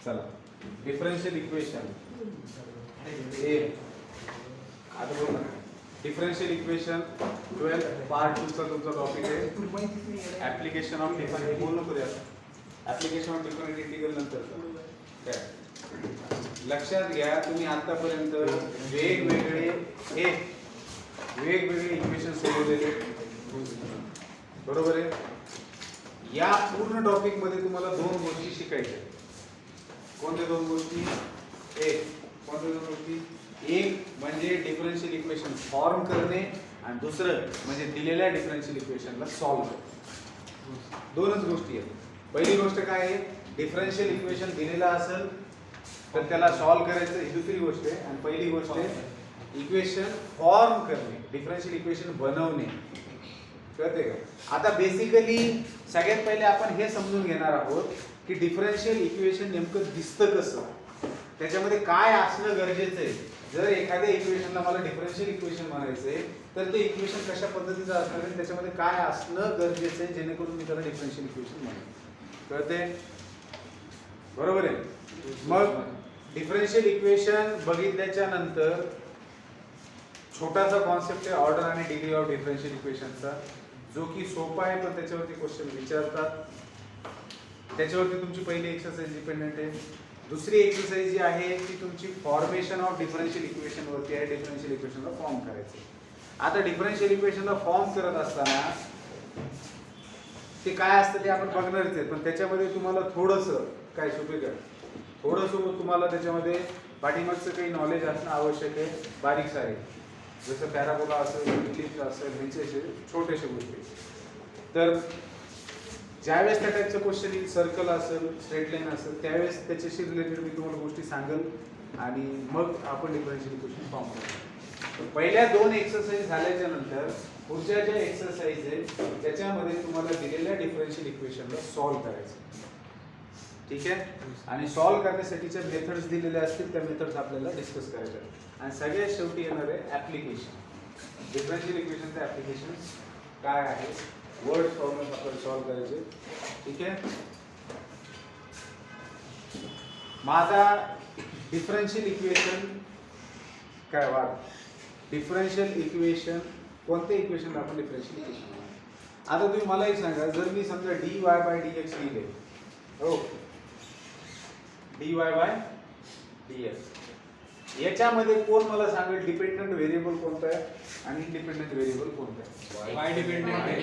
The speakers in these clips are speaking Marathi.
चला डिफरन्शियल इक्वेशन ए आता बोल ना डिफरन्शियल इक्वेशन 12 पार्ट 2 चा तुमचा टॉपिक आहे ऍप्लिकेशन ऑफ डिफरंट बोल नको द्या ऍप्लिकेशन ऑफ डिफरंट इंटिग्रल नंतर काय लक्षात घ्या तुम्ही आतापर्यंत वेगवेगळे इक्वेशन सोडवलेले बरोबर आहे या पूर्ण टॉपिक मध्ये तुम्हाला दोन गोष्टी शिकायच्या कोणत्या दोन गोष्टी कोणत्या दोन गोष्टी एक म्हणजे डिफरन्शियल इक्वेशन फॉर्म करणे आणि दुसरं म्हणजे दिलेल्या डिफरन्शियल इक्वेशनला सॉल्व्ह करणे दोनच गोष्टी आहेत पहिली गोष्ट काय आहे डिफरन्शियल इक्वेशन दिलेला असेल तर त्याला सॉल्व्ह करायचं ही दुसरी गोष्ट आहे आणि पहिली गोष्ट आहे इक्वेशन फॉर्म करणे डिफरन्शियल इक्वेशन बनवणे कळते का आता बेसिकली सगळ्यात पहिले आपण हे समजून घेणार आहोत की डिफरन्शियल इक्वेशन नेमकं दिसतं कसं त्याच्यामध्ये काय असणं गरजेचं आहे जर एखाद्या इक्वेशनला मला डिफरन्शियल इक्वेशन म्हणायचं आहे तर ते इक्वेशन कशा पद्धतीचं असणार आहे त्याच्यामध्ये काय असणं गरजेचं आहे जेणेकरून मी त्याला डिफरन्शियल इक्वेशन म्हणेन कळते बरोबर आहे मग डिफरन्शियल इक्वेशन बघितल्याच्या नंतर छोटासा कॉन्सेप्ट आहे ऑर्डर आणि डिग्री ऑफ डिफरन्शियल इक्वेशनचा जो की सोपा आहे पण त्याच्यावरती क्वेश्चन विचारतात त्याच्यावरती तुमची पहिली एक्सरसाइज डिपेंडेंट आहे दुसरी एक्सरसाइज जी आहे ती तुमची फॉर्मेशन ऑफ डिफरन्शियल इक्वेशन वरती आहे डिफरन्शियल इक्वेशनला फॉर्म करायचं आता डिफरन्शियल इक्वेशनला फॉर्म करत असताना ते काय असतं ते आपण बघणारच आहे पण त्याच्यामध्ये तुम्हाला थोडंसं काय सोपे कर थोडंसं तुम्हाला त्याच्यामध्ये पाठीमागचं काही नॉलेज असणं आवश्यक आहे बारीक सारीक जसं पॅराबोला असेल इक्लिप्स असेल ह्यांचे छोटेसे गोष्टी तर ज्यावेळेस त्या टाईपचं क्वेश्चन येईल सर्कल असेल स्ट्रेट लाईन असेल त्यावेळेस त्याच्याशी रिलेटेड मी तुम्हाला गोष्टी सांगेल आणि मग आपण डिफरन्शियल इक्वेशन फॉर्म करू पहिल्या दोन एक्सरसाइज झाल्याच्या नंतर पुढच्या ज्या एक्सरसाइज आहेत त्याच्यामध्ये तुम्हाला दिलेल्या डिफरन्शियल इक्वेशनला सॉल्व्ह करायचं ठीक आहे आणि सॉल्व्ह करण्यासाठीच्या मेथड्स दिलेल्या असतील त्या मेथड्स आपल्याला डिस्कस करायच्या आणि सगळ्यात शेवटी येणार आहे ऍप्लिकेशन डिफरन्शियल इक्वेशनचं ऍप्लिकेशन काय आहे वर्ड फॉर्मॅट आपल्याला सॉल्व्ह करायचे ठीक आहे माझा डिफरन्शियल इक्वेशन काय वाढ डिफरन्शियल इक्वेशन कोणत्या इक्वेशनला आपण डिफरन्शियल इक्वेशन आता तुम्ही मला एक सांगा जर मी समजा dy बाय dx लिहिले हो dy बाय dx याच्यामध्ये कोण मला सांगेल डिपेंडंट व्हेरिएबल कोणता आहे आणि इंडिपेंडंट व्हेरिएबल कोणता आहे y डिपेंडेंट आहे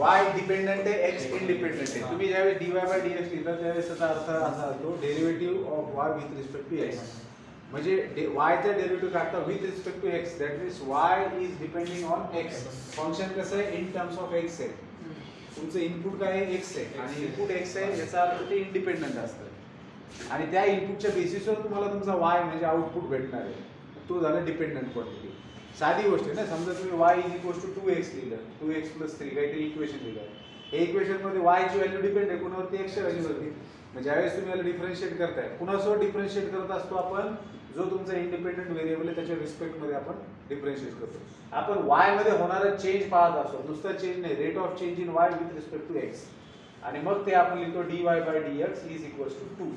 y डिपेंडंट आहे x इंडिपेंडंट आहे तुम्ही ज्यावेळेस dy बाय dx लिहिता त्यावेळेस त्याचा अर्थ असा होतो derivative of y with respect to x म्हणजे y चा डेरिव्हेटिव्ह काढता with respect to x that means y is depending on x function कसं आहे इन टर्म्स ऑफ x आहे तुमचं इनपुट काय आहे x आहे आणि इनपुट x आहे याचा अर्थ ते इंडिपेंडंट असतं आणि त्या इनपुटच्या बेसिसवर तुम्हाला तुमचा y म्हणजे आउटपुट भेटणार आहे तो झाला डिपेंडंट क्वांटिटी साधी गोष्ट आहे ना समजा तुम्ही y is equals to 2x लिहिलं 2x + 3 काहीतरी इक्वेशन लिहिलं हे इक्वेशन मध्ये y ची व्हॅल्यू डिपेंड आहे कोणावरती x च्या व्हॅल्यूवरती म्हणजे ज्यावेळेस तुम्ही याला डिफरन्शिएट करताय कुणासोबत डिफरन्शिएट करत असतो आपण जो तुमचा इंडिपेंडंट व्हेरिएबल आहे त्याच्या रिस्पेक्ट मध्ये आपण डिफरन्शिएट करतो आपण y मध्ये होणारा चेंज पाहत असतो नुसता चेंज नाही rate of change in y with respect to x आणि मग ते आपण लिहितो dy by dx is equals to 2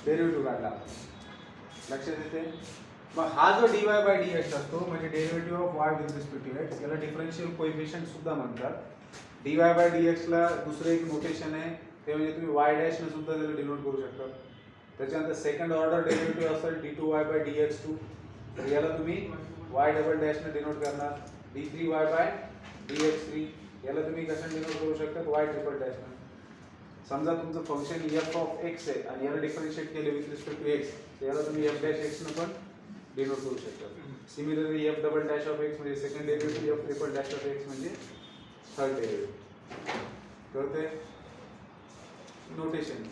derivative काढला लक्षात येते मग हा जो dy बाय dx असतो म्हणजे derivative of y with respect to x याला डिफरन्शियल कोएफिशिएंट सुद्धा म्हणतात dy बाय dx ला दुसरं एक नोटेशन आहे ते म्हणजे तुम्ही y डॅश ने सुद्धा त्याला डिनोट करू शकता त्याच्यानंतर सेकंड ऑर्डर डेरिव्हेटिव्ह असेल d2y बाय dx2 तर याला तुम्ही y डबल डॅश ने डिनोट करणार d3y बाय dx3 याला तुम्ही कशाने डिनोट करू शकता y ट्रिपल डॅश ने समजा तुमचं फंक्शन f ऑफ x आहे आणि याला डिफरन्शिएट केले विथ रिस्पेक्ट टू x तर याला तुम्ही f डॅश x ने पण डिनोट करू शकता similarly f double dash of x म्हणजे second derivative f triple dash of x म्हणजे थर्ड डेरिव्हेटिव्ह कळते नोटेशन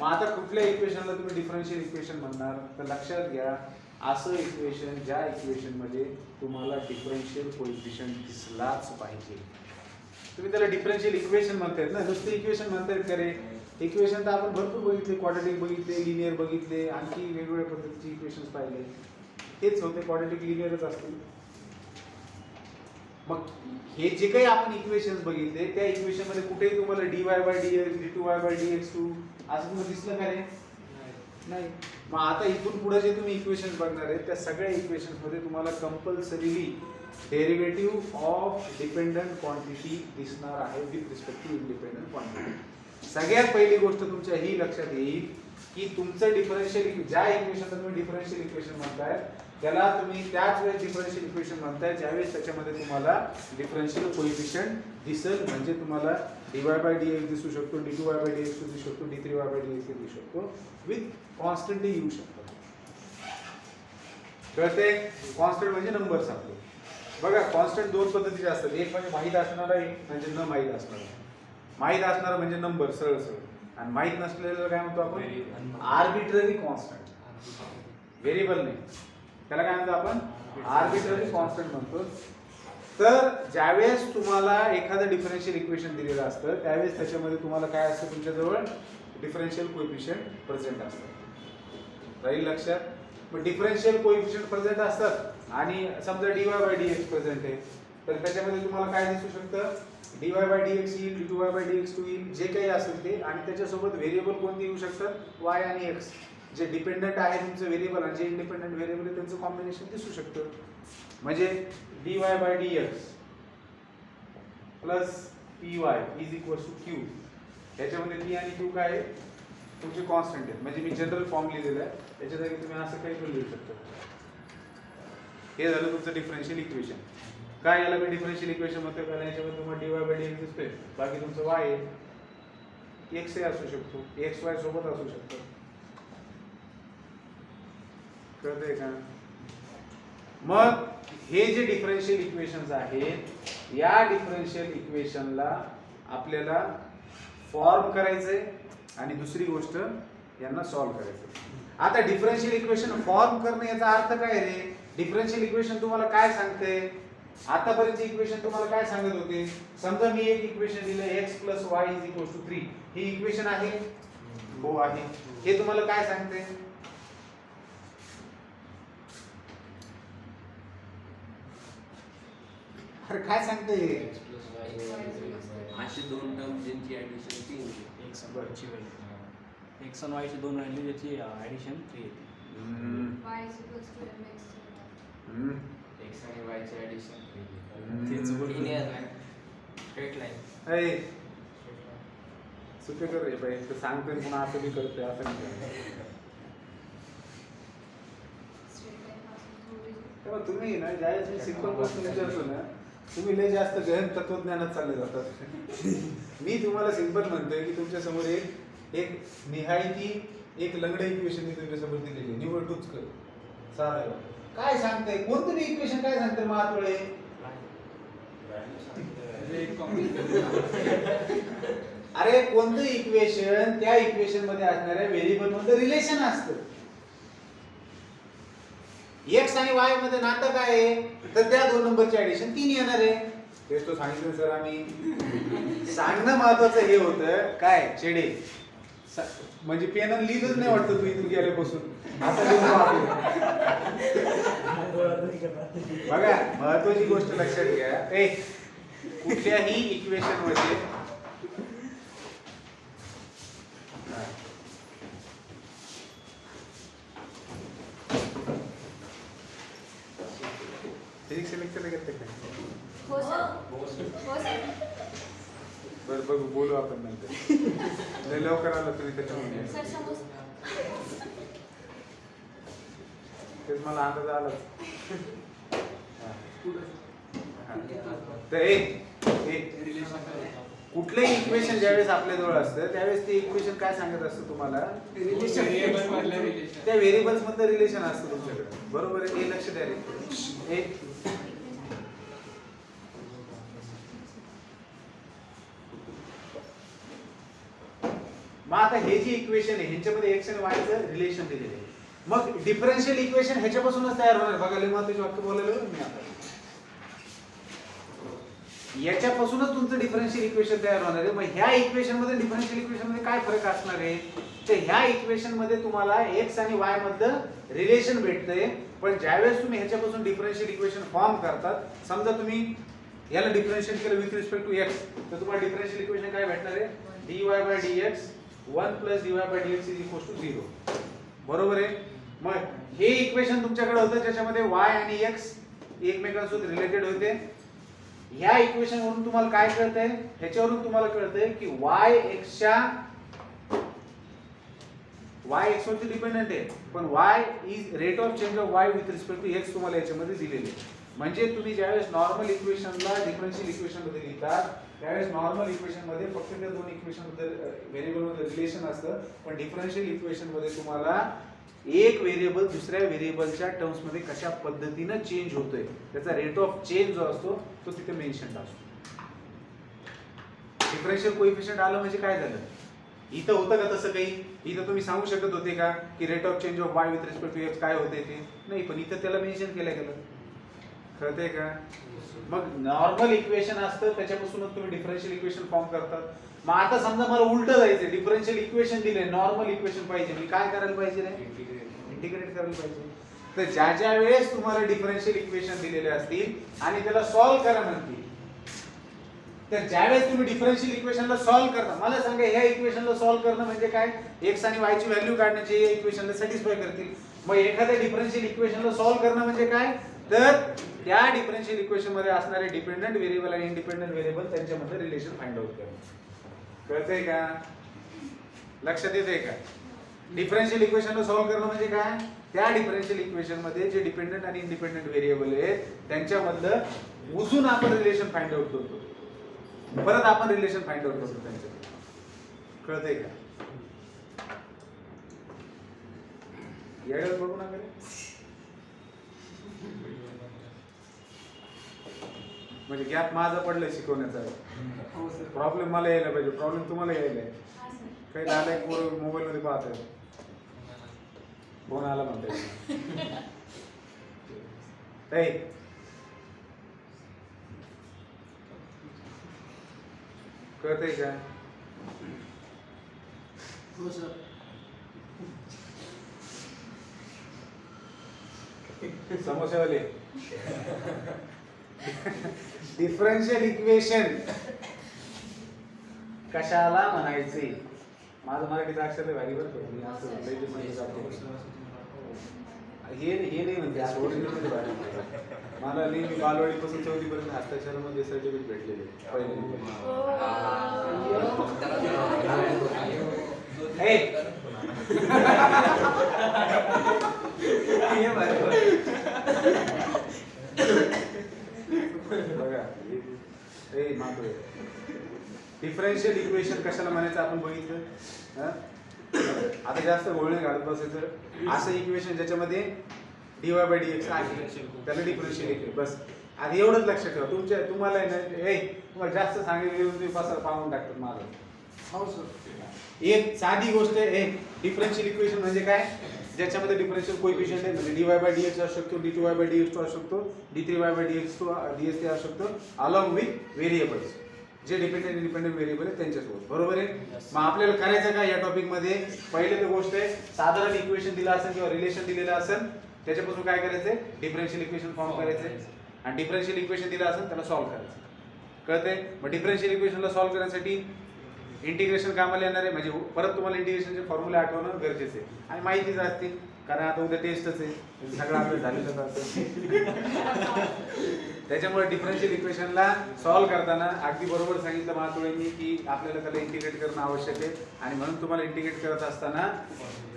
मग आता कुठल्या इक्वेशनला तुम्ही डिफरन्शियल इक्वेशन म्हणणार तर लक्षात घ्या असं इक्वेशन ज्या इक्वेशन मध्ये तुम्हाला डिफरन्शियल कोएफिशिएंट दिसलाच पाहिजे तुम्ही त्याला डिफरन्शियल इक्वेशन म्हणतायत ना नुसते इक्वेशन म्हणतायत का रे इक्वेशन तर आपण भरपूर बघितले क्वाड्रॅटिक बघितले लिनियर बघितले आणखी वेगवेगळ्या पद्धतीचे इक्वेशन्स पाहिले हेच होते क्वाड्रॅटिक लिनियरच असतील मग हे जे काही आपण इक्वेशन्स बघितले त्या इक्वेशन मध्ये कुठेही तुम्हाला dy/dx d2y/dx2 असं तुम्हाला दिसलं का रे? नाही. मग आता इथून पुढे जे तुम्ही इक्वेशन्स बघणार आहेत त्या सगळ्या इक्वेशन्स मध्ये तुम्हाला compulsorily derivative of dependent quantity दिसणार आहे with respect to independent quantity. सगळ्यात पहिली गोष्ट तुमच्या ही लक्षात येईल की तुमचं डिफरन्शियल ज्या इक्वेशनला तुम्ही डिफरन्शियल इक्वेशन म्हणताय त्याला तुम्ही त्याच वेळेस डिफरन्शियल इक्वेशन म्हणताय ज्यावेळेस त्याच्यामध्ये तुम्हाला डिफरन्शियल कोएफिशियंट दिसेल. म्हणजे तुम्हाला dy/dx दिसू शकतो, d2y/dx दिसू शकतो, d3y/dx दिसू शकतो विथ कॉन्स्टंटली येऊ शकतो. कळते? कॉन्स्टंट म्हणजे नंबर्स आपले. बघा कॉन्स्टंट दोन पद्धतीचे असतात. एक म्हणजे माहीत असणारा, एक म्हणजे न माहीत असणारा. माहीत असणारा म्हणजे नंबर सरळ सरळ आणि माहीत नसलेलं काय म्हणतो आपण? Arbitrary constant. व्हेरिएबल नाही, त्याला काय म्हणतो आपण? आर्बिट्ररी कॉन्स्टंट म्हणतो. तर ज्यावेळेस तुम्हाला एखादं डिफरन्शियल इक्वेशन दिलेलं असतं त्यावेळेस त्याच्यामध्ये तुम्हाला काय असतं? तुमच्याजवळ डिफरन्शियल कोएफिशियंट प्रेझेंट असतात. राहील लक्षात? मग डिफरन्शियल कोएफिशियंट प्रेझेंट असतात आणि समजा dy/dx प्रेझेंट आहे तर त्याच्यामध्ये तुम्हाला काय दिसू शकतं? dy/dx येईल, d2y/dx2 येईल, जे काही असेल ते. आणि त्याच्यासोबत व्हेरिएबल कोणते येऊ शकतात? y आणि x. जे डिपेंडंट आहे तुमचं व्हेरिएबल आणि जे इंडिपेंडंट व्हेरिएबल आहे त्यांचं कॉम्बिनेशन दिसू शकतं. म्हणजे dy/dx plus py is equal to q. याच्यामध्ये p आणि q काय आहे? तुमचे कॉन्स्टंट आहेत. म्हणजे मी जनरल फॉर्म लिहिलेला आहे, त्याच्या जागी तुम्ही असं काही पण लिहू शकता. हे झालं तुमचं डिफरन्शियल इक्वेशन. काय याला मी डिफरन्शियल इक्वेशन म्हणतो? कारण याच्यामध्ये तुम्हाला dy/dx दिसतोय, बाकी तुमचं y आहे, x हे असू शकतो, xy सोबत असू शकतो. कळतंय का? मग हे जे डिफरन्शियल इक्वेशन्स आहेत या डिफरन्शियल इक्वेशनला आपल्याला फॉर्म करायचंय आणि दुसरी गोष्ट यांना सॉल्व्ह करायचंय. आता डिफरन्शियल इक्वेशन फॉर्म करणे याचा अर्थ काय रे? डिफरन्शियल इक्वेशन तुम्हाला काय सांगते? आतापर्यंत इक्वेशन तुम्हाला काय सांगत होते? समजा मी एक इक्वेशन दिलं x + y = 3. ही इक्वेशन आहे? हो आहे. हे तुम्हाला काय सांगते? अरे काय सांगते? अशी दोन टर्म ज्यांची ऍडिशन 3 x आणि y ची व्हॅल्यू, x आणि y ची दोन व्हॅल्यू ज्याची ऍडिशन 3 येते. y = mx. x आणि y ची ऍडिशन 3 चं बोल. Straight line. अरे सुटे कर रे बाई, ते सांगतोय पुन्हा असं बी करतोय, असं नाही. तेव्हा तुम्ही ना ज्यावेळेस मी सिंपल क्वेश्चन विचारतो ना तुम्ही लय जास्त गहन तत्वज्ञानात चालले जातात. मी तुम्हाला सिंपल म्हणतोय की तुमच्या समोर एक निहायती एक लंगडे इक्वेशन मी तुमच्या समोर दिलेली, निवड तूच कर. साधं काय सांगते? कोणतं इक्वेशन काय सांगते? महातोळे अरे कोणतं इक्वेशन त्या इक्वेशन मध्ये असणाऱ्या व्हेरिएबल मध्ये रिलेशन असतं. x आणि y मध्ये नातं काय आहे? तर त्या दोन नंबरची ऍडिशन 3 येणार आहे. तेच तो सांगितलं सर आम्ही. सांगणं महत्वाचं हे होतं काय चेडे म्हणजे पेनन लिहिलंच नाही वाटतं तू इथून गेल्यापासून. आता बघा महत्वाची गोष्ट लक्षात घ्या. कुठल्याही इक्वेशन मध्ये फिजिक्स लेक्चरला घेतलं का? हो सर. हो सर. बरं बघू बोलू आपण नंतर. लय लवकर आलं तुम्ही त्याच्यामध्ये. सर समोर. तेच मला अंदाज आला. तर कुठलंही इक्वेशन ज्यावेळेस आपल्याजवळ असतं त्यावेळेस ते इक्वेशन काय सांगत असतं तुम्हाला? त्या व्हेरिएबल्स मधलं रिलेशन असतं तुमच्याकडे. बरोबर आहे? हे लक्ष द्या रे. मग आता हे जे इक्वेशन आहे ह्याच्यामध्ये x आणि y चं रिलेशन दिलेलं आहे. मग डिफरन्शियल इक्वेशन ह्याच्यापासूनच तयार होणार. बघा लय महत्त्वाचे वाक्य बोलायला मी आता. याच्यापासूनच तुमचं डिफरन्शियल इक्वेशन तयार होणार आहे. मग ह्या इक्वेशन मध्ये डिफरन्शियल इक्वेशन मध्ये काय फरक असणार आहे? तर ह्या इक्वेशन मध्ये तुम्हाला x आणि y मधलं रिलेशन भेटतंय. पण ज्यावेळेस तुम्ही ह्याच्यापासून डिफरन्शियल इक्वेशन फॉर्म करतात, समजा तुम्ही याला डिफरन्शिएट केलं विथ रिस्पेक्ट टू एक्स तर तुम्हाला डिफरन्शियल इक्वेशन काय भेटणार आहे dy by dx 1 plus dy by dx is equals to 0 बरोबर आहे. मग हे इक्वेशन तुमच्याकडे होतं ज्याच्यामध्ये y आणि x एकमेकांसोबत रिलेटेड होते. ह्या इक्वेशन वरून तुम्हाला काय कळतंय ह्याच्यावरून तुम्हाला कळतंय की y x वरती डिपेंडंट आहे पण y is rate of change of y with respect to x तुम्हाला याच्यामध्ये दिलेले आहे. म्हणजे तुम्ही ज्यावेळेस नॉर्मल इक्वेशनला डिफरन्शियल इक्वेशन मध्ये लिहितात त्यावेळेस नॉर्मल इक्वेशन मध्ये फक्त त्या दोन इक्वेशन मध्ये व्हेरिएबल मध्ये रिलेशन असतं पण डिफरन्शियल इक्वेशन मध्ये तुम्हाला एक व्हेरिएबल दुसऱ्या व्हेरिएबलच्या टर्म्स मध्ये कशा पद्धतीने चेंज होतोय त्याचा रेट ऑफ चेंज जो असतो तो तिथे मेन्शन असतो. डिफरन्शियल कोएफिशिएंट आलं म्हणजे काय झालं इथं होतं का तसं काही इथं तुम्ही सांगू शकत होते का की rate of change of y with respect to x काय होते ते नाही पण इथं त्याला मेन्शन केलं गेलं. कळतंय का. मग नॉर्मल इक्वेशन असतं त्याच्यापासूनच तुम्ही डिफरन्शियल इक्वेशन फॉर्म करतात. मग आता समजा मला उलट जायचं डिफरन्शियल इक्वेशन दिले नॉर्मल इक्वेशन पाहिजे मी काय करायला पाहिजे रे इंटिग्रेट करायला पाहिजे. तर ज्या वेळेस तुम्हाला डिफरन्शियल इक्वेशन दिलेले असतील आणि त्याला सॉल्व्ह करा म्हणतील तर ज्यावेळेस तुम्ही डिफरन्शियल इक्वेशनला सॉल्व्ह करता मला सांगा ह्या इक्वेशनला सॉल्व्ह करणं म्हणजे काय x आणि y ची व्हॅल्यू काढण्याचे या इक्वेशनला सॅटिस्फाय करतील. मग एखाद्या डिफरन्शियल इक्वेशनला सॉल्व्ह करणं म्हणजे काय तर त्या डिफरन्शियल इक्वेशन मध्ये असणारे डिपेंडंट व्हेरिएबल आणि इंडिपेंडंट व्हेरिएबल त्यांच्यामध्ये रिलेशन फाइंड आउट करणं. कळतंय का लक्षात येतंय का. डिफरन्शियल इक्वेशनला सॉल्व्ह करणं म्हणजे काय त्या डिफरन्शियल इक्वेशन मध्ये जे डिपेंडंट आणि इंडिपेंडंट व्हेरिएबल आहेत त्यांच्यामधलं उजून आपण रिलेशन फाइंड आउट करतो परत आपण रिलेशन फाइंड आउट करतो त्यांचं. कळतंय का. यावेळेस बघू ना रे म्हणजे गॅप माझा पडलाय शिकवण्याचा प्रॉब्लेम मला यायला पाहिजे प्रॉब्लेम तुम्हाला यायला काही झालंय पोरं मोबाईल मध्ये पाहत आहे फोन आला म्हणताय कळतंय का. हो सर. समोसेवाले डिफरन्शियल इक्वेशन कशाला म्हणायचे माझं मराठीचं अक्षर लय भारी बरं मी असं लय दिवसांनी जातो हे नाही म्हणजे असं ओरिजिनल भारी मला नेहमी बालवाडीपासून 4वी पर्यंत हस्ताक्षरामध्ये सर्टिफिकेट भेटलेले पहिले. बघा डिफरन्शियल इक्वेशन कशाला म्हणायचं आपण बघितलं. आता जास्त गोळणे घालत बसायचं असं इक्वेशन ज्याच्यामध्ये dy by dx आहे त्याला डिफरन्शियल इक्वेशन बस. आता एवढंच लक्षात ठेवा तुम्हाला तुम्हाला जास्त सांगितलं तुम्ही पाहून टाकतात मला. हो सर. एक साधी गोष्ट आहे डिफरन्शियल इक्वेशन म्हणजे काय ज्याच्यामध्ये डिफरन्शियल कोएफिशिएंट आहे म्हणजे dy by dx असू शकतो dy by dx असू शकतो d3y by dx ds असू शकतो अलॉंग विथ व्हेरिएबल्स जे डिपेंडंट इंडिपेंडंट व्हेरिएबल आहेत त्यांच्यासोबत. बरोबर आहे. मग आपल्याला करायचं काय या टॉपिक मध्ये पहिले तर गोष्ट आहे साधारण इक्वेशन दिलं असेल किंवा रिलेशन दिलेलं असेल त्याच्यापासून काय करायचंय डिफरन्शियल इक्वेशन फॉर्म करायचंय आणि डिफरन्शियल इक्वेशन दिलं असेल त्याला सॉल्व्ह करायचं. कळतंय. मग डिफरन्शियल इक्वेशनला सॉल्व्ह करण्यासाठी इंटिग्रेशन कामाला येणार आहे म्हणजे परत तुम्हाला इंटिग्रेशनचे फॉर्म्युला आठवणं गरजेचं आहे आणि माहितीच असते कारण आता उद्या टेस्टच आहे सगळं आपलं झालेलं असतं. त्याच्यामुळे डिफरन्शियल इक्वेशनला सॉल्व्ह करताना अगदी बरोबर सांगितलं महातोळेंनी की आपल्याला त्याला इंटिग्रेट करणं आवश्यक आहे आणि म्हणून तुम्हाला इंटिग्रेट करत असताना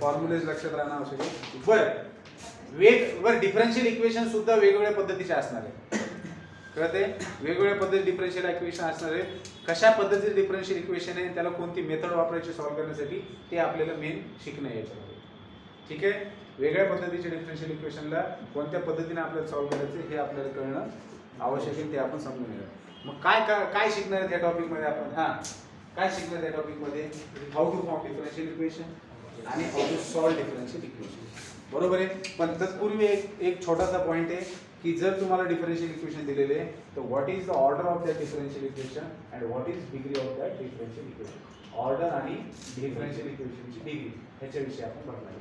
फॉर्म्युलेज लक्षात राहणं आवश्यक आहे. बरं डिफरन्शियल इक्वेशन सुद्धा वेगवेगळ्या पद्धतीचे असणार आहे. कळते. वेगवेगळ्या पद्धती डिफरन्शियल इक्वेशन असणार आहे. कशा पद्धतीचे डिफरन्शियल इक्वेशन आहे त्याला कोणती मेथड वापरायची सॉल्व्ह करण्यासाठी ते आपल्याला मेन शिकणं याच्यामध्ये. ठीक आहे. वेगळ्या पद्धतीच्या डिफरन्शियल इक्वेशनला कोणत्या पद्धतीने आपल्याला सॉल्व्ह करायचं हे आपल्याला कळणं आवश्यक आहे ते आपण समजून घेऊया. मग काय शिकणार आहे त्या टॉपिक मध्ये आपण काय शिकणार त्या टॉपिक मध्ये how to form differential equation आणि how to solve differential equation. बरोबर आहे. पण तत्पूर्वी एक छोटासा पॉइंट आहे की जर तुम्हाला डिफरन्शियल इक्वेशन दिलेले तर what is the order of that differential equation and what is degree of that differential equation. Order आणि डिफरन्शियल इक्वेशनची डिग्री ह्याच्याविषयी आपण बघणार.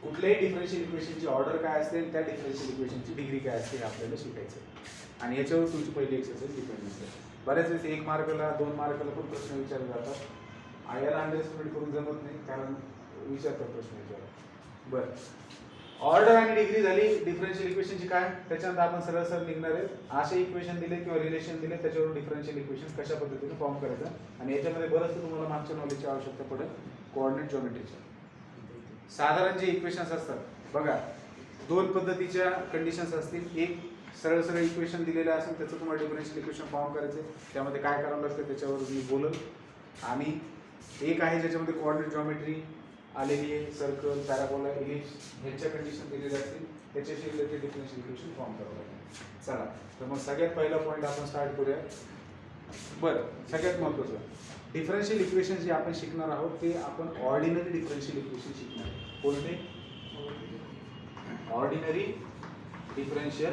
कुठल्याही डिफरन्शियल इक्वेशनची ऑर्डर काय असते आणि त्या डिफरन्शियल इक्वेशनची डिग्री काय असते हे आपल्याला शिकायचं आहे. आणि याच्यावर तुमची पहिली एक्सरसाइज डिपेंड असते. बऱ्याच वेळेस 1 मार्काला 2 मार्काला पण प्रश्न विचारले जातात. याला अंडरस्टिमेट करून जमत नाही कारण विचारतात प्रश्न विचारतात. बरं, ऑर्डर आणि डिग्री झाली डिफरन्शियल इक्वेशनची काय, त्याच्यानंतर आपण सरळ सरळ निघणार आहे. असे इक्वेशन दिले किंवा रिलेशन दिले त्याच्यावर डिफरन्शियल इक्वेशन कशा पद्धतीने फॉर्म करायचं आणि याच्यामध्ये बरंच तुम्हाला मागच्या नॉलेजची आवश्यकता पडेल. कोऑर्डिनेट जॉमेट्रीच्या साधारण जे इक्वेशन्स असतात बघा, 2 पद्धतीच्या कंडिशन्स असतील. एक सरळ सरळ इक्वेशन दिलेलं असेल त्याचं तुम्हाला डिफरन्शियल इक्वेशन फॉर्म करायचं, त्यामध्ये काय करावं लागतं त्याच्यावर मी बोलल. आणि एक आहे ज्याच्यामध्ये कोऑर्डिनेट जॉमेट्री आलेली आहे, सर्कल, पॅराबोला, इलिप्स ह्याच्या कंडिशन दिलेल्या असतील, त्याच्याशी रिलेटेड डिफरन्शियल इक्वेशन फॉर्म करावं लागेल. चला तर मग सगळ्यात पहिला पॉईंट आपण स्टार्ट करूया. बरं, सगळ्यात महत्त्वाचं डिफरन्शियल इक्वेशन जे आपण शिकणार आहोत ते आपण ऑर्डिनरी डिफरन्शियल इक्वेशन शिकणार आहोत. कोणते? Ordinary differential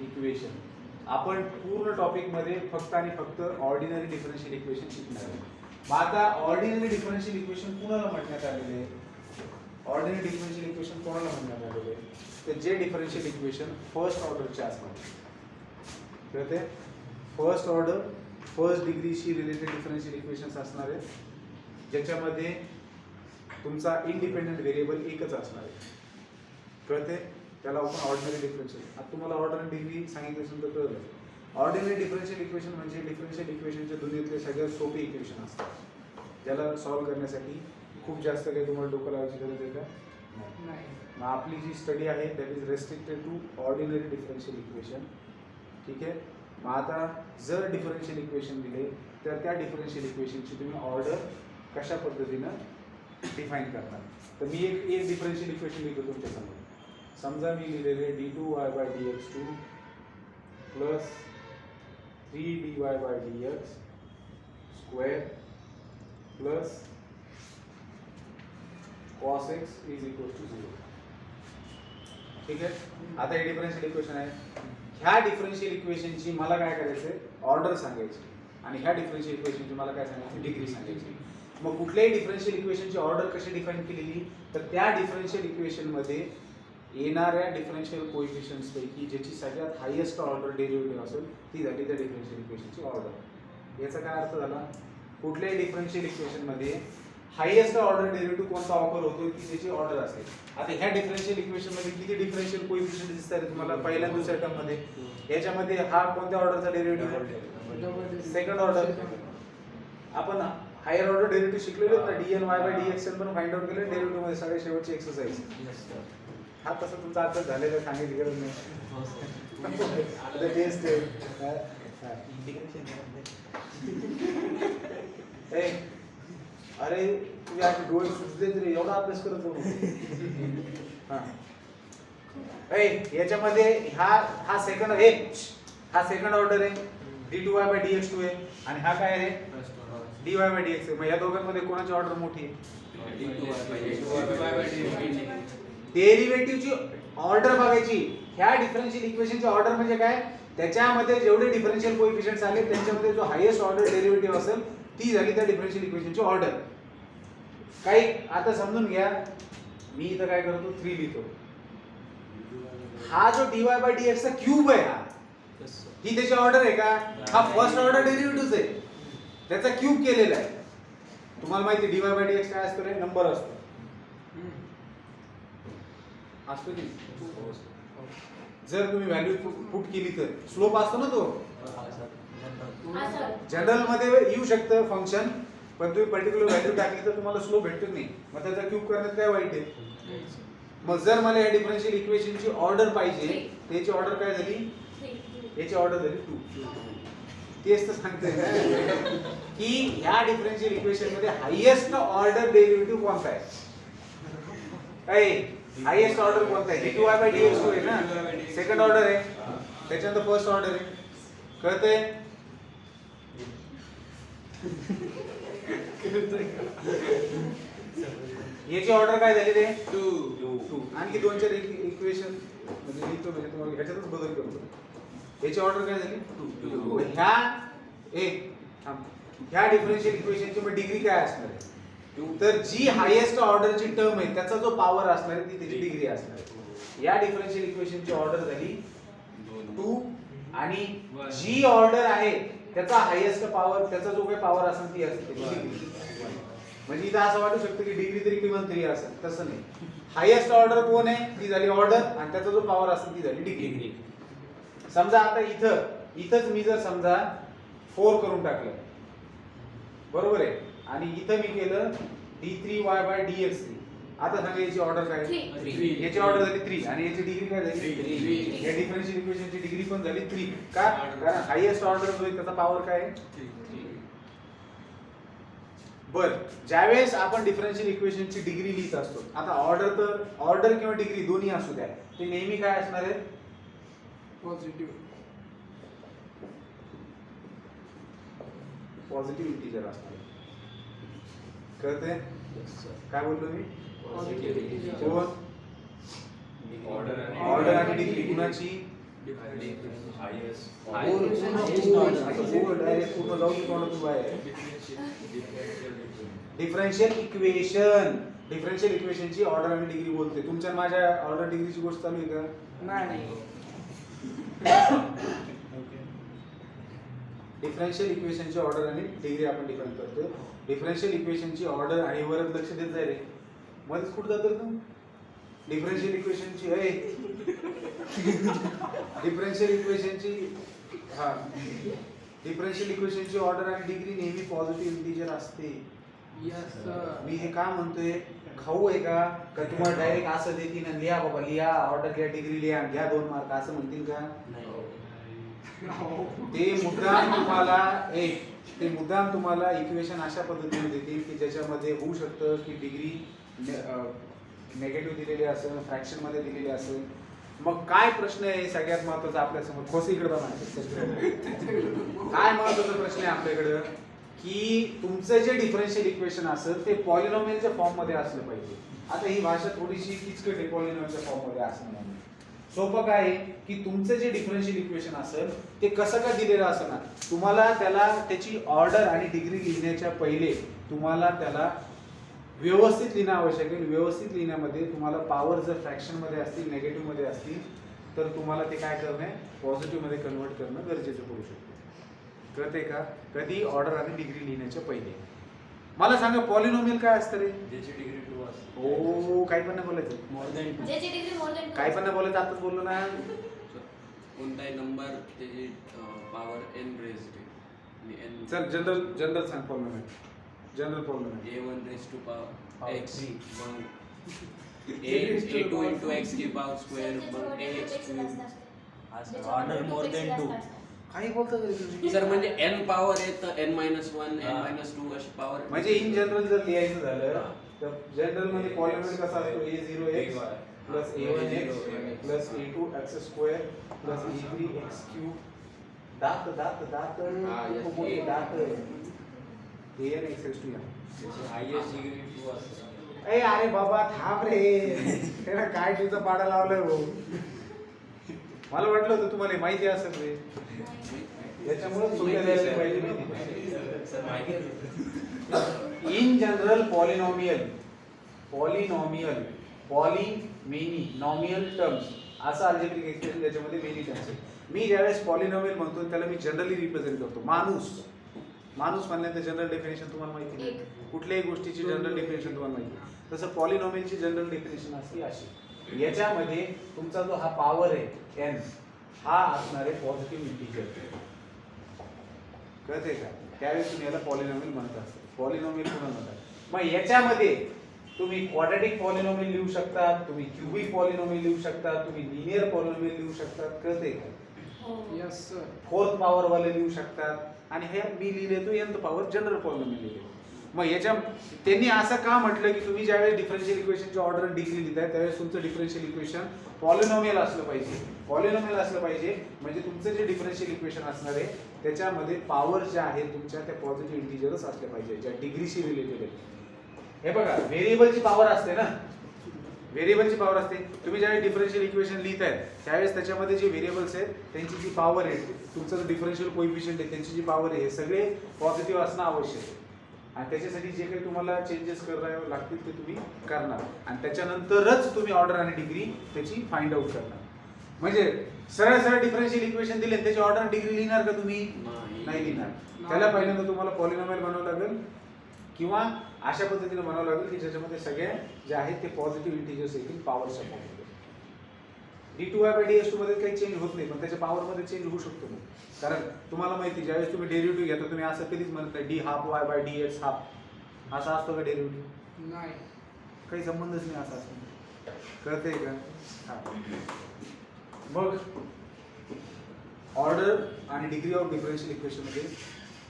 equation. आपण पूर्ण टॉपिकमध्ये फक्त आणि फक्त ऑर्डिनरी डिफरन्शियल इक्वेशन शिकणार आहोत. मग आता ऑर्डिनरी डिफरन्शियल इक्वेशन कोणाला म्हणण्यात आलेले आहे? ऑर्डिनरी डिफरन्शियल इक्वेशन कोणाला म्हणण्यात आलेले आहे? तर जे डिफरन्शियल इक्वेशन फर्स्ट ऑर्डरचे असणार. कळते? फर्स्ट ऑर्डर फर्स्ट डिग्रीशी रिलेटेड डिफरन्शियल इक्वेशन्स असणार आहेत, ज्याच्यामध्ये तुमचा इंडिपेंडेंट व्हेरिएबल एकच असणार आहे. कळते? त्याला आपण ऑर्डिनरी डिफरन्शियल. आता तुम्हाला ऑर्डर आणि डिग्री सांगितलं असेल तर कळलं. ऑर्डिनरी डिफरन्शियल इक्वेशन म्हणजे डिफरन्शियल इक्वेशनच्या दुनियेतले सगळ्यात सोपे इक्वेशन असतात, ज्याला सॉल्व्ह करण्यासाठी खूप जास्त काही तुम्हाला डोकं लावायची गरज आहे का? नाही. मग आपली जी स्टडी आहे that is restricted to ordinary differential equation. ठीक आहे. मग आता जर डिफरन्शियल इक्वेशन दिले तर त्या डिफरन्शियल इक्वेशनची तुम्ही ऑर्डर कशा पद्धतीनं डिफाईन करणार. तर मी एक डिफरन्शियल इक्वेशन लिहितो तुमच्यासमोर. समजा मी लिहिलेले d2y/dx2 plus 3dy/dx square plus cos x is equal to 0. ठीक आहे. आता हे डिफरन्शियल इक्वेशन आहे. ह्या डिफरन्शियल इक्वेशनची मला काय करायचंय? ऑर्डर सांगायची. आणि ह्या डिफरन्शियल इक्वेशनची मला काय सांगायची? डिग्री सांगायची. मग कुठल्याही डिफरन्शियल इक्वेशनची ऑर्डर कशी डिफाईन केलेली, तर त्या डिफरन्शियल इक्वेशनमध्ये येणाऱ्या डिफरन्शियल कोएफिशियंट्स पैकी ज्याची सगळ्यात हायेस्ट ऑर्डर डेरिव्हेटिव्ह असेल ती झाली त्या डिफरन्शियल इक्वेशनची ऑर्डर. याचा काय अर्थ झाला? कुठल्याही डिफरन्शियल इक्वेशनमध्ये हायेस्ट ऑर्डर डेरिव्हेटिव्ह कोणता ऑफर होतो की त्याची ऑर्डर असेल. आता ह्या डिफरन्शियल इक्वेशन मध्ये किती डिफरन्शियल कोएफिशियंट दिसतात तुम्हाला पहिल्या दुसऱ्या टर्म मध्ये? याच्यामध्ये हा कोणत्या ऑर्डरचा डेरिव्हेटिव्ह आहे? Second order. आपण हायर ऑर्डर डेरिव्हेटिव्ह शिकलेलो ना, dny/dxn पण फाइंड आउट केले डेरिव्हेटिव्ह मध्ये सगळ्या शेवटची एक्सरसाइज. हा तसा तुमचा अभ्यास झालेला सांगितली गरज नाही. आता टेस्ट आहे. अरे तुझे आज डोळे सुचले तरी एवढा अभ्यास करत जाऊ. याच्यामध्ये हा सेकंड आहे, हा सेकंड ऑर्डर आहे, d2y/dx2 आहे आणि हा काय आहे? dy/dx आहे. मग या दोघांमध्ये कोणाची ऑर्डर मोठी आहे? डेरिव्हेटिव्हची ऑर्डर बघायची. ह्या डिफरन्शियल इक्वेशनची ऑर्डर म्हणजे काय? त्याच्यामध्ये जेवढे डिफरन्शियल कोएफिशियंट्स आले त्यांच्यामध्ये जो हायेस्ट ऑर्डर डेरिव्हेटिव्ह असेल ती झाली त्या डिफरन्शियल इक्वेशनची ऑर्डर. काही आता समजून घ्या. मी इथं काय करतो? 3 लिहितो. हा जो dy/dx चा क्यूब आहे हा, ही त्याची ऑर्डर आहे का? हा फर्स्ट ऑर्डर डेरिव्हेटिव्ह आहे, त्याचा क्यूब केलेला आहे. तुम्हाला माहिती dy/dx काय असतो रे? नंबर असतो. असतो की जर तुम्ही व्हॅल्यू पुट केली तर स्लोप असतो ना तो. जनरल मध्ये येऊ शकतं फंक्शन, पण तुम्ही पर्टिक्युलर व्हॅल्यू टाकली तर तुम्हाला स्लोप भेटतो नाही. मग त्याचा क्यूब करण्यात काय वाईट आहे? मग जर मला या डिफरन्शियल इक्वेशनची ऑर्डर पाहिजे, त्याची ऑर्डर काय झाली? याची ऑर्डर झाली 2. तेच तर सांगतोय की ह्या डिफरन्शियल इक्वेशन मध्ये हायेस्ट ऑर्डर डेरिव्हेटिव्ह कोणता आहे? हायेस्ट ऑर्डर कोणता आहे? d2y/dx आहे ना, सेकंड ऑर्डर आहे. त्याच्यानंतर फर्स्ट ऑर्डर आहे. कळतंय? याची ऑर्डर काय झाली रे? 2. आणखी 2-4 इक्वेशन म्हणजे लिहितो म्हणजे तुम्हाला ह्याच्यातच बदल करतो. याची ऑर्डर काय झाली? 2. ह्या डिफरन्शियल इक्वेशनची मग डिग्री काय असणार आहे? तर जी हायेस्ट ऑर्डरची टर्म आहे त्याचा जो पॉवर असणार आहे ती त्याची डिग्री असणार आहे. या डिफरन्शियल इक्वेशनची ऑर्डर झाली 2 आणि जी ऑर्डर आहे त्याचा हायेस्ट पॉवर त्याचा जो काही पॉवर असेल ती असते त्याची डिग्री. म्हणजे इथं असं वाटू शकतं की डिग्री तरी किमान 3 असेल, तसं नाही. हायेस्ट ऑर्डर कोण आहे ती झाली ऑर्डर आणि त्याचा जो पॉवर असेल ती झाली डिग्री. समजा आता इथंच मी जर समजा 4 करून टाकलं बरोबर आहे आणि इथं मी केलं d3y/dx3. आता सांगा याची ऑर्डर काय? 3. याची ऑर्डर झाली 3 आणि याची डिग्री काय झाली? 3. या डिफरन्शियल इक्वेशनची डिग्री पण झाली 3. का? कारण हायेस्ट ऑर्डर जो आहे त्याचा पॉवर काय आहे? 3. बर, ज्यावेळेस आपण डिफरन्शियल इक्वेशनची डिग्री लिहित असतो, आता ऑर्डर किंवा डिग्री दोन्ही असू द्या, ते नेहमी काय असणार आहे? पॉझिटिव्ह. पॉझिटिव्ह इंटिजर असणार. कळतंय? काय बोललो मी? कोण? ऑर्डर आणि डिग्री कुणाची? डिफरन्शियल इक्वेशनची ऑर्डर आणि डिग्री बोलते. तुमच्या माझ्या ऑर्डर डिग्रीची गोष्ट चालू आहे का? नाही. डिफरन्शियल इक्वेशनची ऑर्डर आणि डिग्री आपण डिफाइन करतो. डिफरन्शियल इक्वेशनची ऑर्डर आणि वरच लक्ष देत जाय रे. मध्येच कुठं जातो तू? डिफरन्शियल इक्वेशनची डिफरन्शियल इक्वेशनची ऑर्डर आणि डिग्री नेहमी पॉझिटिव्ह इंटिजर असते. Yes sir. मी हे का म्हणतोय? खाऊ आहे का तुम्हाला डायरेक्ट असं देतील ना, लिहा बाबा लिहा, ऑर्डर लिहा, डिग्री लिहा, घ्या 2 मार्क असं म्हणतील का? ते मुद्दाम तुम्हाला इक्वेशन अशा पद्धतीने देतील की ज्याच्यामध्ये होऊ शकतं की डिग्री नेगेटिव्ह दिलेली असेल, फ्रॅक्शन मध्ये दिलेली असेल. मग काय प्रश्न आहे सगळ्यात महत्वाचा आपल्या समोर? खोसी इकडे काय महत्वाचा प्रश्न आहे आपल्याकडं की तुमचं जे डिफरन्शियल इक्वेशन असेल ते पॉलिनॉमियलच्या फॉर्म मध्ये असलं पाहिजे. आता ही भाषा थोडीशी किचकट आहे, पॉलिनॉमियलच्या फॉर्म मध्ये असणं. सोपं काय आहे की तुमचं जे डिफरन्शियल इक्वेशन असेल ते कसं का दिलेलं असेल ना, तुम्हाला त्याला त्याची ऑर्डर आणि डिग्री लिहिण्याच्या पहिले तुम्हाला त्याला व्यवस्थित लिहिणं आवश्यक आहे. व्यवस्थित लिहिण्यामध्ये तुम्हाला पॉवर जर फ्रॅक्शन मध्ये असतील, नेगेटिव्ह मध्ये असतील तर तुम्हाला ते काय करणं आहे? पॉझिटिव्ह मध्ये कन्वर्ट करणं गरजेचं पडू शकतं. कळतंय का? कधी ऑर्डर आणि डिग्री लिहिण्याच्या पहिले. मला सांगा पॉलिनॉमियल काय असतं रे? ज्याची डिग्री 2 असते. हो, काही पण नाही बोलायचं. More than 2. ज्याची डिग्री मोर दॅन 2. काही पण नाही बोलायचं, आताच बोललो ना. कोणताही नंबर त्याची पॉवर n रेज्ड आणि n चल जनरल सांग polynomial. General polynomial a1 raised to power Power x 3. मग a2 into x की power square मग ax cube. Order more than 2. काही बोलतो तरी तुम्ही. सर म्हणजे n पॉवर आहे तर n-1 n-2 अशी पॉवर. म्हणजे इन जनरल जर लिहायचं झालं तर जनरल मध्ये पॉलिनॉमियल कसा असतो? a0x plus a1x plus a2x² plus a3x³ दात हा, yes. मोठे दात anx हायेस्ट डिग्री 2 असते. ए अरे बाबा थांब रे, त्याला काय तुझा पाडा लावलाय भाऊ. मला वाटलं होतं तुम्हाला माहिती असेल रे, याच्यामुळे in general polynomial poly many nomial terms असं अल्जेब्रिक एक्सप्रेशन ज्याच्यामध्ये मेनी टर्म्स आहेत. मी ज्यावेळेस पॉलिनॉमियल म्हणतो त्याला मी जनरली रिप्रेझेंट करतो. माणूस म्हणल्यानंतर जनरल डेफिनेशन तुम्हाला माहिती आहे. कुठल्याही गोष्टीची जनरल डेफिनेशन तुम्हाला माहिती आहे. तसं पॉलिनॉमियलची जनरल डेफिनेशन असते अशी. याच्यामध्ये तुमचा जो हा पॉवर आहे n हा असणार आहे पॉझिटिव्ह इंटिजर. कळते का? त्यावेळेस तुम्ही याला पॉलिनॉमियल म्हणता. पॉलिनॉमियल पुन्हा म्हणतात. मग याच्यामध्ये तुम्ही क्वाड्रॅटिक पॉलिनॉमियल लिहू शकता, तुम्ही क्यूबिक पॉलिनॉमियल लिहू शकता, तुम्ही लिनियर पॉलिनॉमियल लिहू शकता. कळते का? Yes sir. 4th पॉवर वाले लिहू शकतात. आणि हे मी लिहिले तो nth पॉवर जनरल पॉलिनॉमियल लिहिले. मग याच्या त्यांनी असं का म्हटलं की तुम्ही ज्यावेळेस डिफरन्शियल इक्वेशनची ऑर्डर डिग्री लिहिताय त्यावेळेस तुमचं डिफरन्शियल इक्वेशन पॉलिनॉमियल असलं पाहिजे. पॉलिनॉमियल असलं पाहिजे म्हणजे तुमचं जे डिफरन्शियल इक्वेशन असणार आहे त्याच्यामध्ये पॉवर ज्या आहेत तुमच्या त्या पॉझिटिव्ह इंटिजरच असल्या पाहिजे ज्या डिग्रीशी रिलेटेड आहेत. हे बघा व्हेरिएबलची पॉवर असते ना, व्हेरिएबलची पॉवर असते. तुम्ही ज्यावेळेस डिफरन्शियल इक्वेशन लिहिताय त्यावेळेस त्याच्यामध्ये जे व्हेरिएबल्स आहेत त्यांची जी पॉवर आहे, तुमचं जो डिफरन्शियल कोइफिशियंट आहे त्यांची जी पॉवर आहे, हे सगळे पॉझिटिव्ह असणं आवश्यक आहे. आणि त्याच्यासाठी जे काही तुम्हाला चेंजेस करावे लागतील ते तुम्ही करणार आणि त्याच्यानंतरच तुम्ही ऑर्डर आणि डिग्री त्याची फाइंड आउट करणार. म्हणजे सरळ सरळ डिफरन्शियल इक्वेशन दिले त्याची ऑर्डर डिग्री लिहिणार का तुम्ही? नाही लिहिणार. त्याला पहिल्यांदा तुम्हाला पॉलिनॉमियल बनवावं लागेल किंवा अशा पद्धतीने बनावं लागेल की ज्याच्यामध्ये सगळ्या जे आहेत ते पॉझिटिव्ह इंटिजर्स येतील पॉवरच्या फॉर्ममध्ये. d2y/dx2 मध्ये काही चेंज होत नाही पण त्याच्या पॉवर मध्ये चेंज होऊ शकतो ना. कारण तुम्हाला माहिती ज्यावेळेस तुम्ही डेरिव्हेटिव्ह घेता तुम्ही असं कधीच म्हणत नाही d12y/dx½ असा असतो का डेरिव्हेटिव्ह? नाही. काही संबंधच नाही असा असतो. कळतंय का? हा. मग ऑर्डर आणि डिग्री ऑफ डिफरन्शियल इक्वेशन मध्ये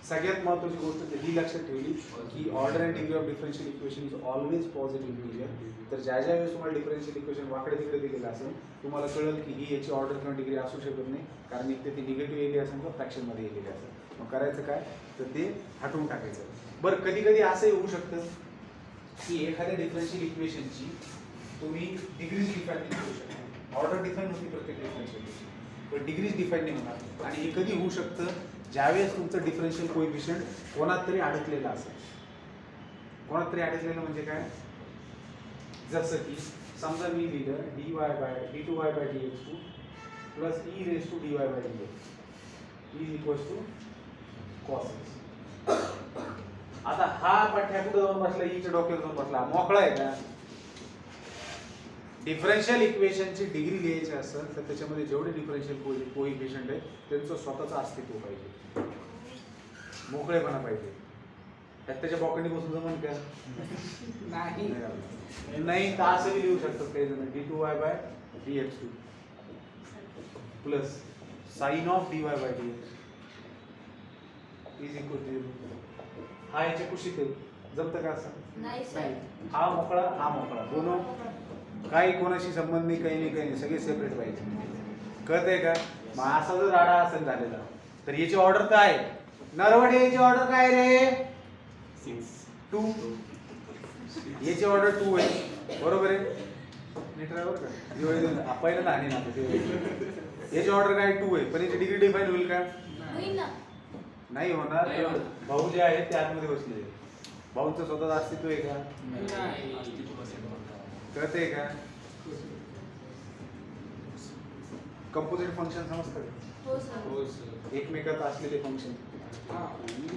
सगळ्यात महत्त्वाची गोष्ट ही लक्षात ठेवली की order and degree of differential equation is always positive integer. तर ज्या ज्या वेळेस तुम्हाला डिफरन्शियल इक्वेशन वाकडे तिकडे दिलेलं असेल तुम्हाला कळेल की ही याची ऑर्डर किंवा डिग्री असू शकत नाही कारण एक तर ती निगेटिव्ह एली असेल किंवा फ्रॅक्शनमध्ये येलेली असेल. मग करायचं काय तर ते हटवून टाकायचं. बरं कधी कधी असंही होऊ शकतं की एखाद्या डिफरन्शियल इक्वेशनची तुम्ही डिग्रीज डिफाईन नाही करू शकता. ऑर्डर डिफाईन होती प्रत्येक डिफरन्शियल इक्वेशन पण डिग्रीज डिफाईन नाही होणार. आणि हे कधी होऊ शकतं ज्यावेळेस तुमचं डिफरन्शियल कोएफिशियंट कोणात तरी अडकलेलं असेल. कोणात तरी अडकलेलं म्हणजे काय? जसं की समजा मी लिहिलं d2y/dx2 plus e⁻dy/dx is equals to cos x. आता हा पठ्या कुठं जाऊन बसला? ईच्या डोक्यावर जाऊन बसला. मोकळा आहे का? डिफरन्शियल इक्वेशनची डिग्री लिहायची असेल तर त्याच्यामध्ये जेवढे डिफरन्शियल कोएफिशियंट आहे त्यांचं स्वतःचं अस्तित्व पाहिजे, मोकळेपणा पाहिजे. त्यात त्याच्या पॉकेटने बसून जमन का? नाही. नाही तर असं लिहू शकतात काही जण d2y/dx2 plus sin of dy/dx is equal to हा याच्या कुशीत आहे. जमतं का असं? नाही सर. हा मोकळा हा मोकळा दोन काही कोणाशी संबंध नाही काही नाही सगळे सेपरेट पाहिजे. कळत आहे का? मग असा जर राडा असेल झालेला तर याची ऑर्डर काय? नरवडे याची ऑर्डर काय रे? 2. याची ऑर्डर 2 आहे बरोबर आहे. नीट राहा बरं का. पहिलं लहान ना याची ऑर्डर काय 2 आहे पण याची डिग्री डिफाईन होईल का? होईल ना. नाही होणार. नाही होणार. भाऊ जे आहेत ते आतमध्ये बसले. भाऊंचं स्वतःचं अस्तित्व आहे का? नाही. कळतंय का? कंपोजिट फंक्शन समजतं का? हो सर. एकमेकात असलेले फंक्शन हा.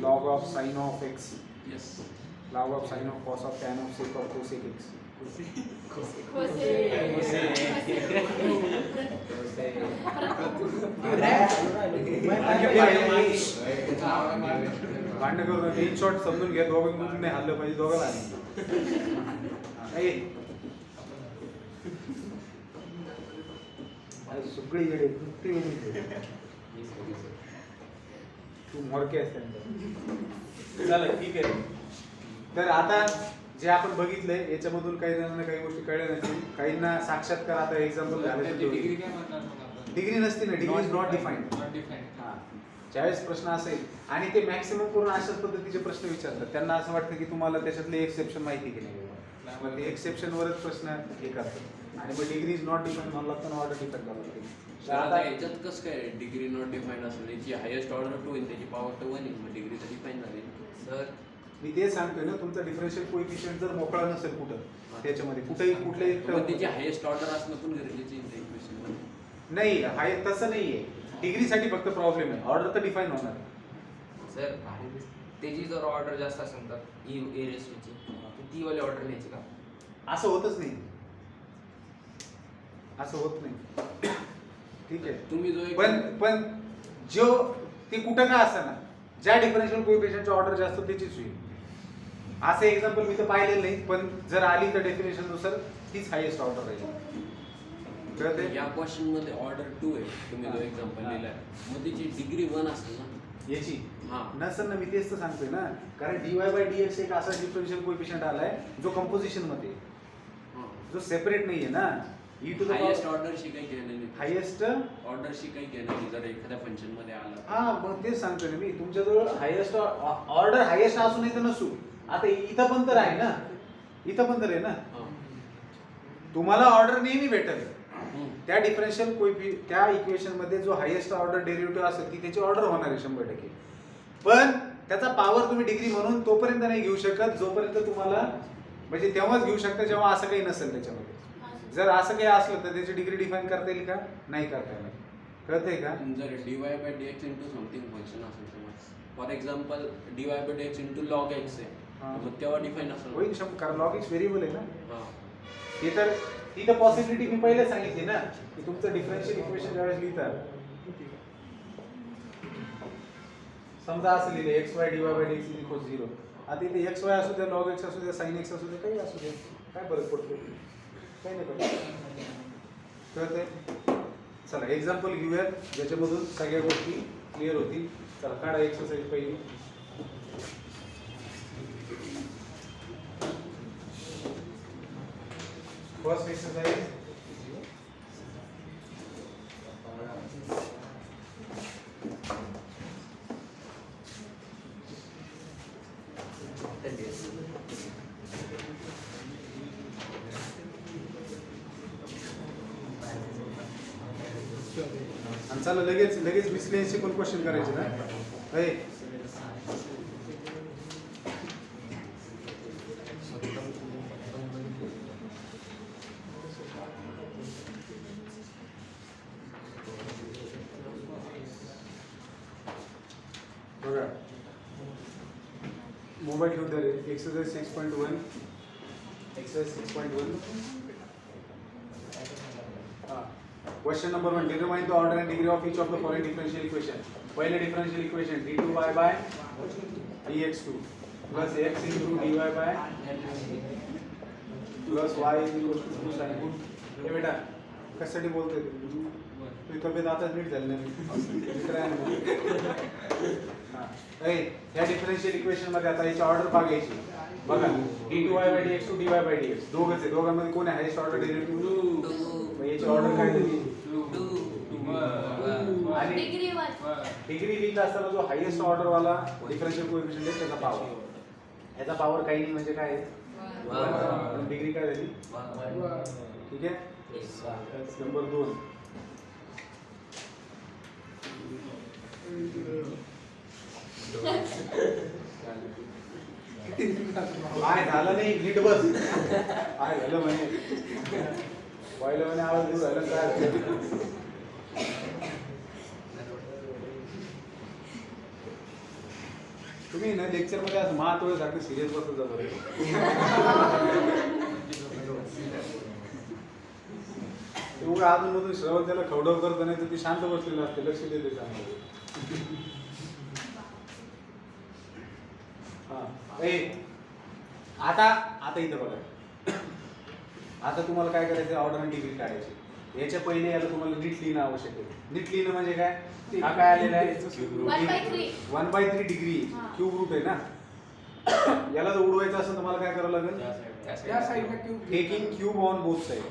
log of sin of x Yes. log of sin of cos of tan of sec of cosec x. भांडण करून इन शॉर्ट समजून घ्या. दोघांमधून नाही हल्लं पाहिजे दोघांना. सगळी येडे कुठे तू मोरके असते. चला ठीक आहे. तर आता जे आपण बघितलंय याच्यामधून काही जणांना काही गोष्टी कळल्या नसतील काहींना साक्षात्कार आता एक्झाम्पल झालं. डिग्री काय म्हणतात मग आपण? डिग्री नसते ना. Degree is not defined. Not defined. हा ज्यावेळेस प्रश्न असेल आणि ते मॅक्सिमम करून अशाच पद्धतीचे प्रश्न विचारतात त्यांना असं वाटतं की तुम्हाला त्याच्यातले एक्सेप्शन माहिती की नाही. मग ते एक्सेप्शनवरच प्रश्न हे करतात आणि मग डिग्री इज नॉट डिफाईन्ड म्हणला तर ऑर्डर डिफाईन करावं लागते. तर आता याच्यात कसं काय डिग्री नॉट डिफाईन्ड असेल याची हायेस्ट ऑर्डर 2 आहे त्याची पॉवर 1 आहे मग डिग्री तर डिफाईन झाली सर. मी ते सांगतोय ना तुमचा डिफरन्शियल कोएफिशियंट जर मोकळा नसेल कुठं त्याच्यामध्ये कुठेही कुठल्याही पण त्याची हायेस्ट ऑर्डर असणं पण गरजेचं आहे इक्वेशन मध्ये. नाही हाय तसं नाहीये. डिग्रीसाठी फक्त प्रॉब्लेम आहे. ऑर्डर तर डिफाईन होणार. सर त्याची जर ऑर्डर जास्त असेल तर ई रेशोची ती वाली ऑर्डर न्यायची का? असं होतच नाही. असं होत नाही. ठीक आहे. तुम्ही जो एक पण जो ते कुठं का असं ना ज्या डिफरन्शियल कोएफिशियंटची ऑर्डर जास्त त्याचीच होईल. असं एक्झाम्पल मी तर पाहिलेलं नाही पण जर आली तर डेफिनेशन नुसार तीच हायेस्ट ऑर्डर राहील. कळतंय? या क्वेश्चन मध्ये ऑर्डर 2 आहे तुम्ही जो एक्झाम्पल दिलाय मग त्याची डिग्री 1 असेल ना. याची हा नसेल ना. मी तेच तर सांगतोय ना कारण dy/dx एक असा डिफरन्शियल कोएफिशियंट आलाय जो कंपोजिशन मध्ये जो सेपरेट नाहीये ना. E to the highest order शी काही घेणं नाही. हायेस्ट ऑर्डर शी काही घेणं नाही जर एखाद्या फंक्शन मध्ये आला. हा मग तेच सांगतोय ना मी तुमच्याजवळ हायेस्ट ऑर्डर हायेस्ट असू नाही तर नसू. आता इथं पण तर आहे ना. इथं पण तर आहे ना. हा. तुम्हाला ऑर्डर नेहमी भेटेल. हम्म. त्या डिफरन्शियल त्या इक्वेशन मध्ये जो हायेस्ट ऑर्डर डेरिव्हेटिव्ह असेल ती त्याची ऑर्डर होणार आहे 100%. पण त्याचा पॉवर तुम्ही डिग्री म्हणून तोपर्यंत नाही घेऊ शकत जोपर्यंत तुम्हाला म्हणजे तेव्हाच घेऊ शकता जेव्हा असं काही नसेल त्याच्यामध्ये. जर असं काही असलं तर त्याची डिग्री डिफाईन करता येईल का? नाही करता येणार. कळतंय का? जर dy by dx into something function असेल तेव्हा for example dy by dx into log x आहे हा. मग तेव्हा डिफाईन असेल होईल कारण लॉग एक्स व्हेरिएबल आहे ना. हा. ते तर ती तर पॉसिबिलिटी मी पहिले सांगितली ना की तुमचं डिफरन्शियल इक्वेशन ज्यावेळेस लिहितात समजा असं लिहिले x Y D y by D x equal 0. आता इथे एक्स वाय असू द्या लॉग एक्स असू द्या साइन एक्स असू द्या काही असू द्या काय फरक पडतो? काही नाही पडत. कळतंय? चला एक्झाम्पल घेऊयात ज्याच्यामधून सगळ्या गोष्टी क्लिअर होतील. चला काढा एक्सरसाइज पहिली. फर्स्ट एक्सरसाइज आणि चला लगेच मिसलेनियसचे पण क्वेश्चन करायचे ना. हे बघा मोबाईल घेऊन द्या रे. Exercise 6.1 exercise 6.1 Question number 1. Determine the order and degree of each of the following differential equation. पहले differential equation d2y by dx2 plus x into dy by plus y is equal to 2 sin. हे बेटा कशासाठी बोलतोय तू? तुझी तब्येत आताच नीट झाली नाही. ह्या डिफरन्शियल इक्वेशन मध्ये आता याची ऑर्डर बघायची. बघा d2y by dx2 dy by dx दोघंच आहे. दोघांमध्ये कोण आहे हायेस्ट ऑर्डर डेरिव्हेटिव्ह? याची ऑर्डर काय झाली? आणि डिग्री वन डिग्री लिहित असताना जो हायेस्ट ऑर्डर वाला डिफरन्शियल कोएफिशियंट आहे त्याचा पॉवर. याचा पॉवर काही नाही म्हणजे काय आहे? डिग्री काय झाली? ठीक आहे. नंबर 2 काय झालं नाही नीट बस. काय झालं म्हणे पहिलं म्हणे आवाज दूर झालं काय? तुम्ही ना लेक्चर मध्ये आज महातोळे सारखं सिरियस बसत जातो रे. एवढं अजून मधून श्रवण त्याला खवडव करत नाही तर ती शांत बसलेलं असते लक्ष देते त्यामध्ये. आता इथं बघा. आता तुम्हाला काय करायचं? ऑर्डर आणि डिग्री काढायची. याच्या पहिले याला तुम्हाला नीट लिहिणं आवश्यक आहे. नीट लिहिणं म्हणजे काय? हा काय आलेला आहे? 1/3 डिग्री क्यूब रूट आहे ना. याला जर उडवायचं असेल तर मला काय करावं लागेल? त्या साईडला cube taking cube on both side.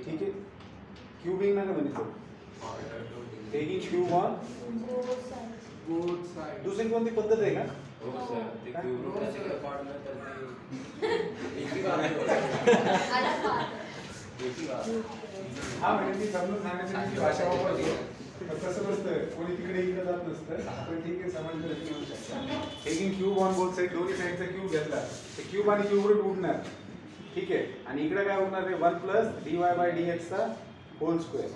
ठीक आहे. क्यूबिंग नका म्हणतो. Taking cube on both side. दुसरी कोणती पद्धत आहे का? हो सर ते क्यूब रूटचे काढलं तर हा म्हणजे ती समजून सांगण्याची भाषा वापरतो. कसं नसतं कोणी तिकडे इकडे जात नसतं. पण ठीक आहे समजलं की होऊ शकतं. Taking cube on both side दोन्ही साइडचा क्यूब घेतला तर क्यूब आणि क्यूब रूट उडणार. ठीक आहे. आणि इकडे काय होणार आहे? 1 प्लस dy बाय dx चा होल स्क्वेअर.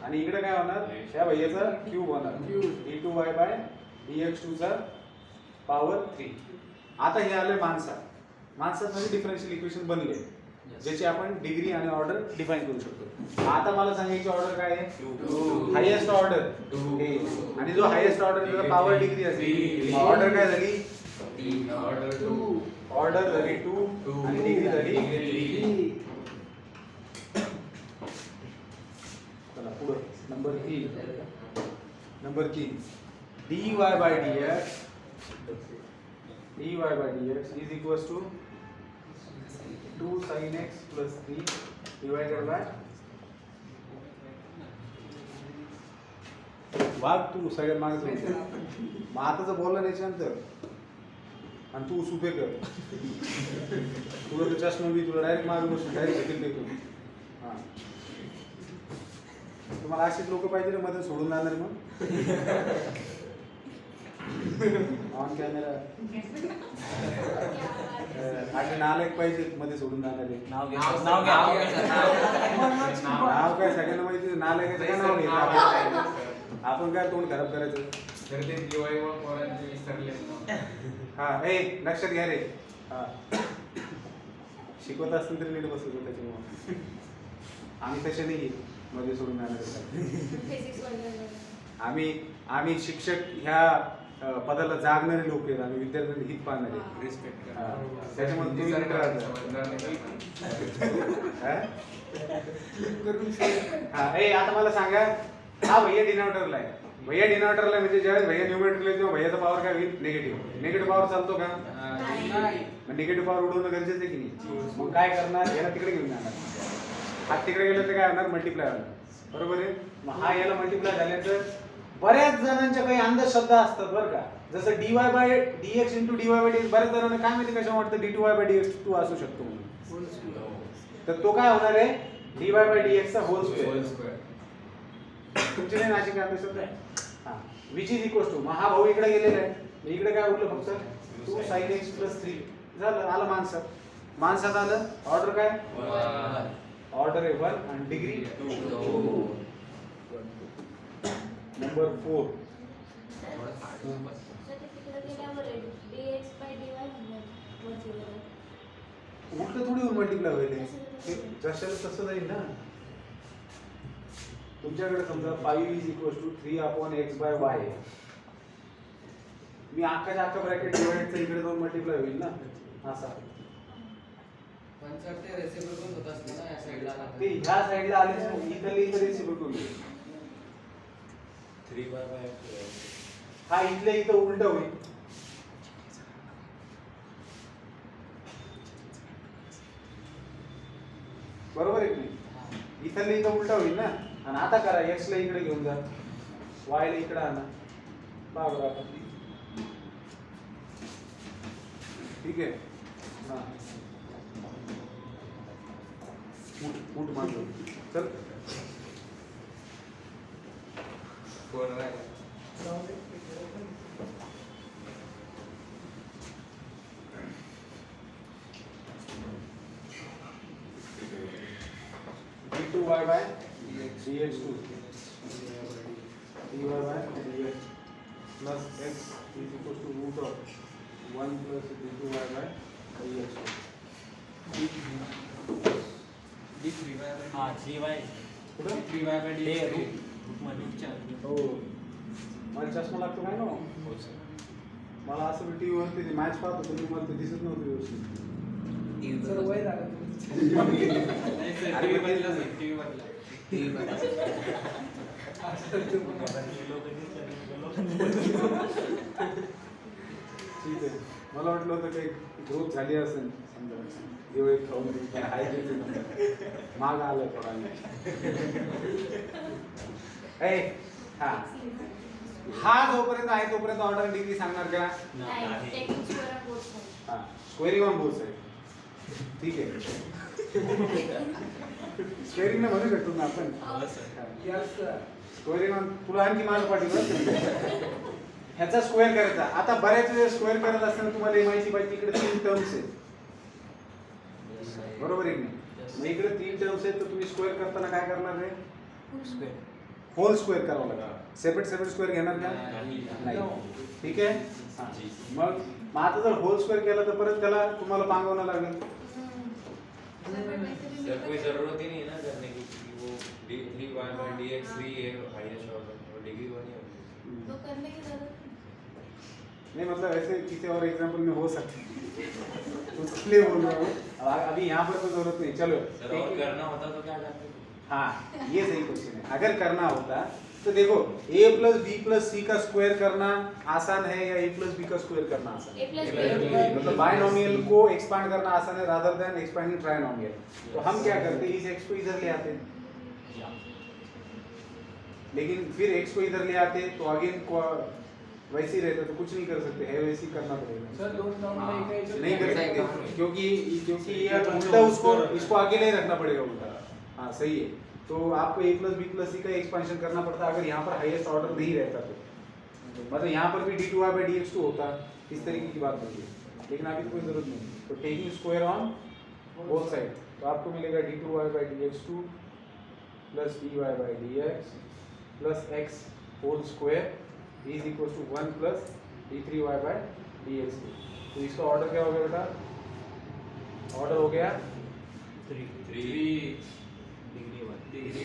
आणि इकडे काय होणार? ह्या भैयाचा क्यूब होणार d2y बाय dx2 चा पॉवर 3. आता हे आले माणसात म्हणजे डिफरन्शियल इक्वेशन बनले ज्याची आपण डिग्री आणि ऑर्डर डिफाइन करू शकतो. आता मला सांगायची ऑर्डर काय आहे? Highest order. आणि जो हायेस्ट ऑर्डर त्याचा पॉवर डिग्री असते. ऑर्डर काय झाली? ऑर्डर झाली 2 आणि डिग्री झाली 3. चला पुढे number 3 dy by dx is equals to 2 sin x plus 3 divided by वाघ तू सगळ्यात मागे मग आता जर बोलला त्याच्यानंतर आणि तू सुपे कर तुला तर चष्मा बी तुला डायरेक्ट मागे बसून डायरेक्ट घेतील देतो. हां तुम्हाला असेच लोक पाहिजे मध्ये सोडून जाणार मग ऑन कॅमेरा आणि नालायक पाहिजे मध्ये सोडून जाणारे. नाव घ्या नाव नाव घ्या नाव काय सगळ्यांना माहिती नालायकाचं काय नाव घ्यायचं आपण काय तोंड खराब करायचं. तर ते दिवाळी व पोरांचे विसरले. हा ए लक्षात घ्या रे. हा शिकवत असतील तरी नीट बसवतो त्याच्यामुळे आम्ही तसे नाही मध्ये सोडून जाणार. फिजिक्स वगैरे आम्ही शिक्षक ह्या पदाला जागणारे लोक आहेत आणि विद्यार्थ्यांनी हित पाहणारे. रिस्पेक्ट हा. त्याच्यामुळे तुम्ही नीट राहता. हा ए आता मला सांगा हा भैया डिनॉमिनेटरला आहे. भैया डिनॉमिनेटरला म्हणजे ज्यावेळेस भैया न्यूमरेटरला तेव्हा भैयाचा पॉवर काय होईल निगेटिव्ह पॉवर चालतो का. नाही. मग निगेटिव्ह पॉवर उडवणं गरजेचं आहे की नाही. मग काय करणार याला तिकडे घेऊन जाणार. हात तिकडे गेलं तर काय होणार मल्टिप्लाय होणार. बरोबर आहे. मग हा याला मल्टिप्लाय झाल्यानंतर बऱ्याच जणांच्या काही अंधश्रद्धा असतात बरं का. जसं dy/dx × dy/dx बऱ्याच जणांना काय माहिती कशा वाटतं dy/dx असू शकतो म्हणून. तर तो काय होणार आहे dy/dx चा होल स्क्वेअर. तुमची नाही नाशिक अंधश्रद्धा आहे. हा विच इज इक्वल टू मग हा भाऊ इकडे गेलेला आहे. मग इकडे काय उरलं फक्त 2 sin x + 3 झालं. आलं माणसात आलं. ऑर्डर काय ऑर्डर आहे 1 आणि डिग्री 2. नंबर 4 उलट थोडी मल्टिप्लाय होईल. जशाला तसं जाईल ना. तुमच्याकडे समजा 5 = 3/x/y आहे. मी अख्खाच्या अख्खा ब्रॅकेट डिवाइडचा इकडे जाऊन मल्टिप्लाय होईल ना असा. पण सर ते रेसिप्रोकल होत असते ना या साइडला. ते ह्या साइडला आले इथले रेसिप्रोकल होईल. 3/x हा इथल्या इथं उलट होईल. बरोबर आहे की नाही. इथले इथं उलट होईल ना. आणि आता करा x ला इकडे घेऊन जा y ला इकडे आणा. बरोबर आता ठीक आहे. हा फूट मारलो चल. कोण राहिला? d2y/dx2 dy/dx plus x is equal to root of 1 plus d2y/dx2. हा dy कुठं? ते रूट मध्ये हो मला चष्मा लागतो काय ना. मला असं टीव्ही वरती मॅच पाहत होतो मी. मला ते दिसत नव्हतं व्यवस्थित. सर वय झालं. टीव्ही बदला टीव्ही बदला. ठीक आहे. मला वाटलं होतं काही ग्रोथ झाली असेल समजा दिवाळीत खाऊन हाय माग आलं थोडा. हा जोपर्यंत आहे तोपर्यंत ऑर्डर डिग्री सांगणार का. हा स्क्वेअरिंग ऑन बोथ साइड. ठीक आहे. स्क्वेअरिंग ना म्हणू शकतो ना आपण. स्क्वेअरिंग ऑन तुला आणखी माझं पाठीवर ह्याचा स्क्वेअर करायचा. आता बऱ्याच वेळेस स्क्वेअर करत असताना तुम्हाला हे माहिती पाहिजे इकडे 3 टर्म्स आहेत. बरोबर आहे की नाही. मग इकडे 3 टर्म्स आहेत तर तुम्ही स्क्वेअर करताना काय करणार आहे स्क्वेअर होल स्क्वेअर करावं लागेल. सेपरेट स्क्वेअर घेणार का नाही. ठीक आहे. मग आता जर होल स्क्वेअर केला तर परत त्याला तुम्हाला पांगवणं लागेल. सर कोई जरूरत ही नहीं है ना करने की क्योंकि वो 3y/dx 3 है हाईएस्ट ऑर्डर और डिग्री 1 है. तो करने की जरूरत नहीं मतलब ऐसे किसी और एग्जांपल में हो सकता है. तो इसलिए बोल रहा हूँ अभी यहाँ पर तो जरूरत नहीं. चलो सर और करना होता तो क्या करते. हाँ ये सही क्वेश्चन है. अगर करना होता तो देखो a + b + c का स्क्वायर करना आसान है या a + b का स्क्वायर करना आसान है. मतलब बायनोमियल को एक्सपांड करना आसान है रादर देन एक्सपांडिंग ट्राइनोमियल. तो हम क्या करते हैं इस x को इधर ले आते हैं. लेकिन फिर x को इधर ले आते तो अगेन वैसे ही रहता तो कुछ नहीं कर सकते है. वैसे ही करना पड़ेगा. सर दोन टर्म नहीं कर सकते क्योंकि ये उल्टा उसको इसको आगे नहीं रखना पड़ेगा उल्टा. हाँ सही है. तो आपको a + b + c का एक्सपेंशन करना पड़ता अगर यहाँ पर हाईएस्ट ऑर्डर नहीं रहता तो. मतलब यहाँ पर भी d2y/dx2 होता, इस तरीके की बात होती है, लेकिन अभी तो कोई जरूरत नहीं। तो taking square on both side, तो आपको मिलेगा d2y/dx2 plus dy/dx plus x whole square is equal to 1 plus d3y/dx2। तो इसका ऑर्डर क्या हो गया बेटा? ऑर्डर हो गया 3 डिग्री 1 डिग्री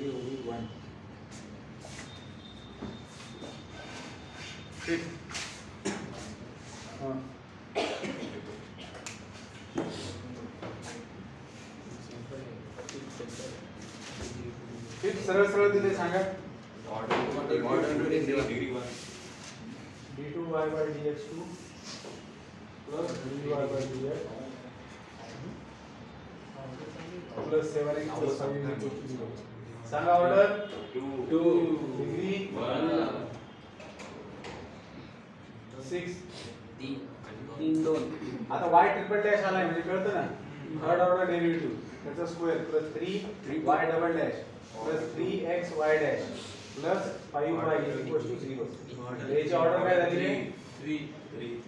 होगी 1। ठीक, हाँ फिर सरळ सरळ दिले सांगा। d2y/dx2 plus dy/dx plus 7x plus 5 सांगा ऑर्डर 2 डिग्री 6 3 2 आता y ट्रिपल डॅश आलाय म्हणजे कळतं ना, थर्ड ऑर्डर डेरिव्हेटिव्ह त्याचा square plus 3y double dash plus 3xy dash plus 5y is equal to 0। याची ऑर्डर काय झाली आहे? 3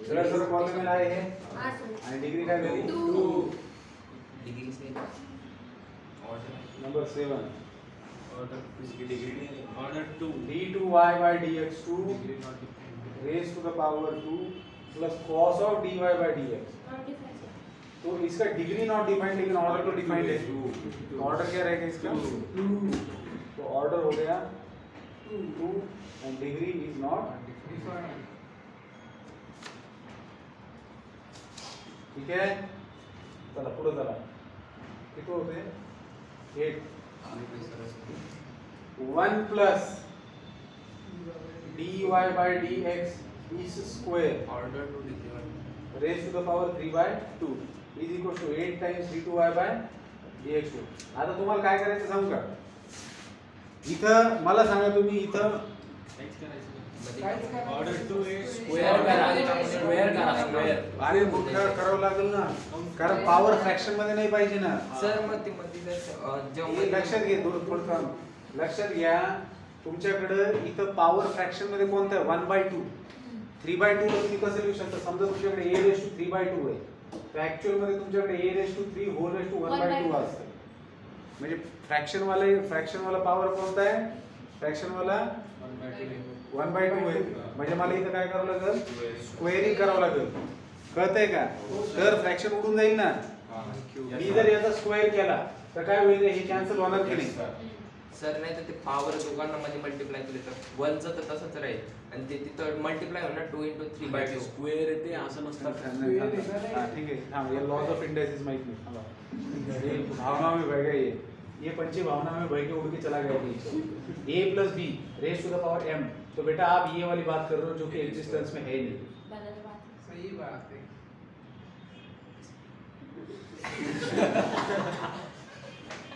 सरळ सरळ कॉलम आहे हे आणि डिग्री काय झाली? 2 डिग्री से number 7 order two d2y/dx2 raise to the power 2 plus cos of dy/dx। तो इसका डिग्री नॉट डिफाइंड लेकिन ऑर्डर तो डिफाइंड है। तो ऑर्डर क्या रहेगा इसका? 2। तो ऑर्डर हो गया 2 end degree is not defined. ठीक है, चला पुढे चला, किती होते? 8 1 plus dy/dx is square order two degree 1 raised to the power 3/2 is equal to 8 times d2y/dx2। आता तुम्हाला काय करायचं सांगू का? इथं मला सांगा तुम्ही इथं ऑर्डर टू स्क्वेअर करा स्क्वेअर अरे मोठं करावं लागेल ना, कारण पॉवर फ्रॅक्शन मध्ये नाही पाहिजे ना। सर मग ते हे लक्षात घे, थोडं थांब, लक्षात घ्या तुमच्याकडे इथं पॉवर फ्रॅक्शन मध्ये कोणतं आहे? 1/2 3/2 तुम्ही कसं लिहू शकता? समजा तुमच्याकडे a रेज टू 3/2 आहे, तर ऍक्च्युअल मध्ये तुमच्याकडे a raise to 3 whole raise to 1/2 असते। म्हणजे फ्रॅक्शन वाला पॉवर कोणता आहे? फ्रॅक्शन वाला 1/2 आहे, म्हणजे मला इथं काय करावं लागेल? स्क्वेअरिंग करावं लागेल, कळतंय का? तर फ्रॅक्शन उडून जाईल ना। मी जर याचा स्क्वेअर केला तर काय होईल? हे कॅन्सल होणार की नाही? सर नाही तर ते पॉवर दोघांमध्ये मल्टिप्लाय केले तर 1 चं तर तसंच राहील आणि ते तिथं मल्टिप्लाय होणार 2 × 3/2 स्क्वेअर येते असं नसतं। हा ठीक है, हाँ ये लॉज ऑफ इंडेक्सिस माइक में हाँ ये भावना में बह गए, ये पंचे भावना में बह के उड़ के चला गया नीचे। a plus b raise to the power m। तो बेटा आप ये वाली बात कर रहे हो जो कि एग्जिस्टेंस में है नहीं। सही बात है।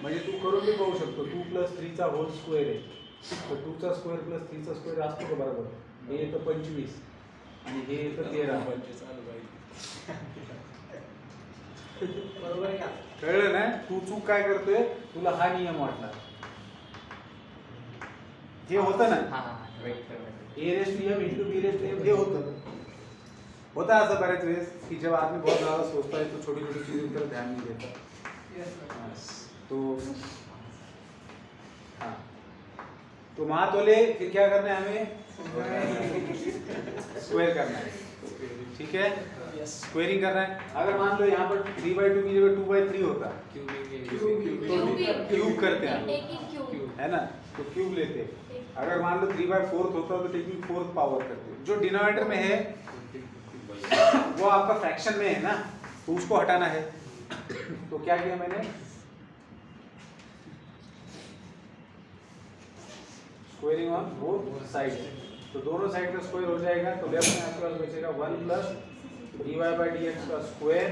म्हणजे तू करून बी पाहू शकतो, 2 + 3 चा होल स्क्वेअर आहे, तर 2 चा स्क्वेअर प्लस 3 चा स्क्वेअर असतो का बरोबर? हे येतं 25 आणि हे येतं 13। बरोबर आहे का? कळलं ना? तू चूक काय करतोय? तुला हा नियम वाटला, हे होतं ना हां वेट कर a raise to m into b raise to m, हे होता ऐसा बरेच वेळेस कि जब आदमी बहुत ज्यादा सोचता है तो छोटी छोटी चीजों पर ध्यान नहीं देता। यस तो हाँ, तो महातोले फिर क्या करना है? हमें स्क्वायर करना है, ठीक है? स्क्वेयरिंग करना है। अगर मान लो यहाँ पर 3/2 की जगह 2/3 होता, क्यूब करते हैं, है ना? तो क्यूब लेते हैं। अगर मान लो 3/4 होता तो टेकिंग 4th पावर करते हैं। जो डिनोमिनेटर में है वो आपका फ्रैक्शन में है ना, तो उसको हटाना है। तो क्या किया मैंने? स्क्वेयरिंग ऑन बोथ साइड, तो दोनों साइड का स्क्वायर हो जाएगा, तो लेफ्ट में आपके पास बचेगा 1 प्लस dy/dx का स्क्वायर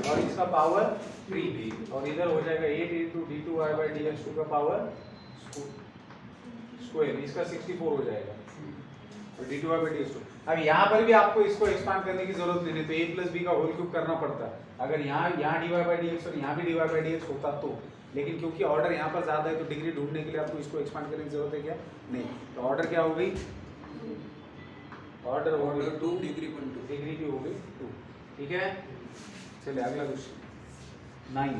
और इसका पावर 3, और इधर हो जाएगा 8 × d2y/dx2 का पावर स्क्वायर, इसका 64 हो जाएगा और d2y/dx2। अब यहाँ पर भी आपको इसको एक्सपांड करने की जरूरत नहीं है, तो a प्लस बी का होल क्यूब करना पड़ता है। अगर यहाँ dy बाई dx और यहाँ भी dy बाई dx होता तो, लेकिन क्योंकि ऑर्डर यहाँ पर ज्यादा है तो डिग्री ढूंढने के लिए आपको इसको एक्सपांड करने की जरूरत है क्या? नहीं। तो ऑर्डर क्या हो गई? ऑर्डर हो गई 2 डिग्री 1 2 डिग्री की हो गई 2। ठीक है, चलिए अगला क्वेश्चन 9।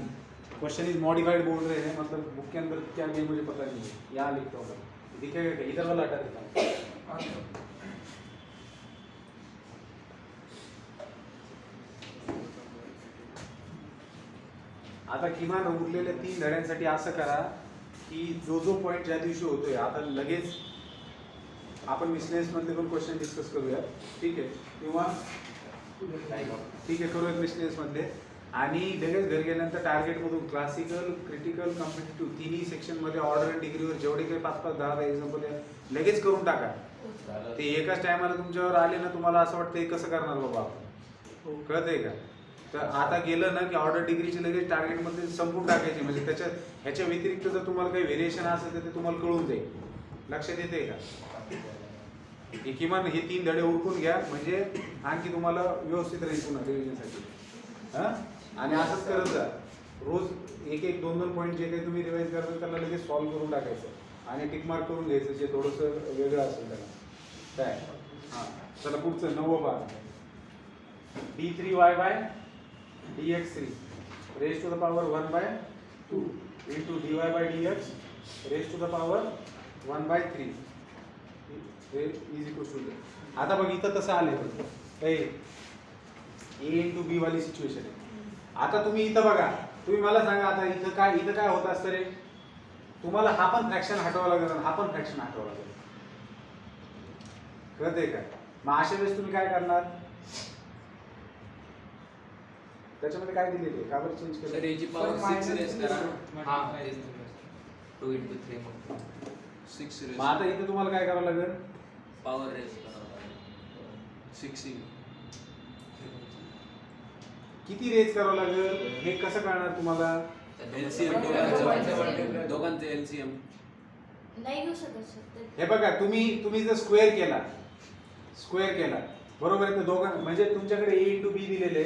क्वेश्चन इज मॉडिफाइड बोल रहे हैं, मतलब बुक के अंदर क्या है मुझे पता नहीं है, यहाँ लिखता हूँ दिखेगा क्या? इधर वाला हटा देता हूँ। आता किमान उरलेल्या 3 धड्यांसाठी असं करा की जो जो पॉइंट ज्या दिवशी होतोय आता लगेच आपण मिसलेनियस मधले पण क्वेश्चन डिस्कस करूया, ठीक आहे? किंवा ठीक आहे करूयात मिसलेनियस मधले, आणि लगेच घरी गेल्यानंतर टार्गेट मधून क्लासिकल, क्रिटिकल, कॉम्पिटिटिव्ह तिन्ही सेक्शन मध्ये ऑर्डर आणि डिग्रीवर जेवढे काही 5-5 10 एक्झाम्पल लगेच करून टाका. ते एकाच टायमाला तुमच्यावर आले ना, तुम्हाला असं वाटतं हे कसं करणार बाबा आपण, कळतंय का? तर आता गेलं ना की ऑर्डर डिग्रीचे लगेच टार्गेट मध्ये संपून टाकायचे, म्हणजे ह्याच्या व्यतिरिक्त जर तुम्हाला काही व्हेरिएशन असेल तर ते तुम्हाला कळून जाईल. लक्षात येते का? हे किमान हे 3 धडे उरकून घ्या, म्हणजे आणखी तुम्हाला व्यवस्थित राहील पुन्हा रिव्हिजनसाठी. हां, आणि असंच करत जा रोज 1-1 2-2 पॉईंट जे काही तुम्ही रिवाइज करता त्याला लगेच सॉल्व्ह करून टाकायचं आणि टिक मार्क करून घ्यायचं जे थोडंसं वेगळं असेल त्याला. काय? हां, चला पुढचं 9वा पाहा. d3y by dx3 raised to the power 1 by 2 into dy by dx raised to the power 1 by 3 is equal to 0. आता बघ इथं तसं आले ए इंटू बी वाली सिच्युएशन आहे. आता तुम्ही इथं बघा, तुम्ही मला सांगा आता इथं काय होत असतं रे? तुम्हाला हा पण फ्रॅक्शन हटवावं लागेल, हा पण फ्रॅक्शन हटवावं लागेल, कळतंय का? मग अशा वेळेस तुम्ही काय करणार? त्याच्यामध्ये काय दिलेले का बरं चेंज सर केलं? याची पॉवर 6 रेस करा. हा 2 into 3 मग 6 रेस मग आता इथे तुम्हाला काय करावं लागेल? पॉवर रेस करा 6 किती रेज करावं लागेल हे कसं कळणार तुम्हाला? एलसीएम दोघांचे एलसीएम नाही घेऊ शकत सर. हे बघा, तुम्ही जर स्क्वेअर केला बरोबर आहे, तर दोघां म्हणजे तुमच्याकडे a इंटू बी दिलेले,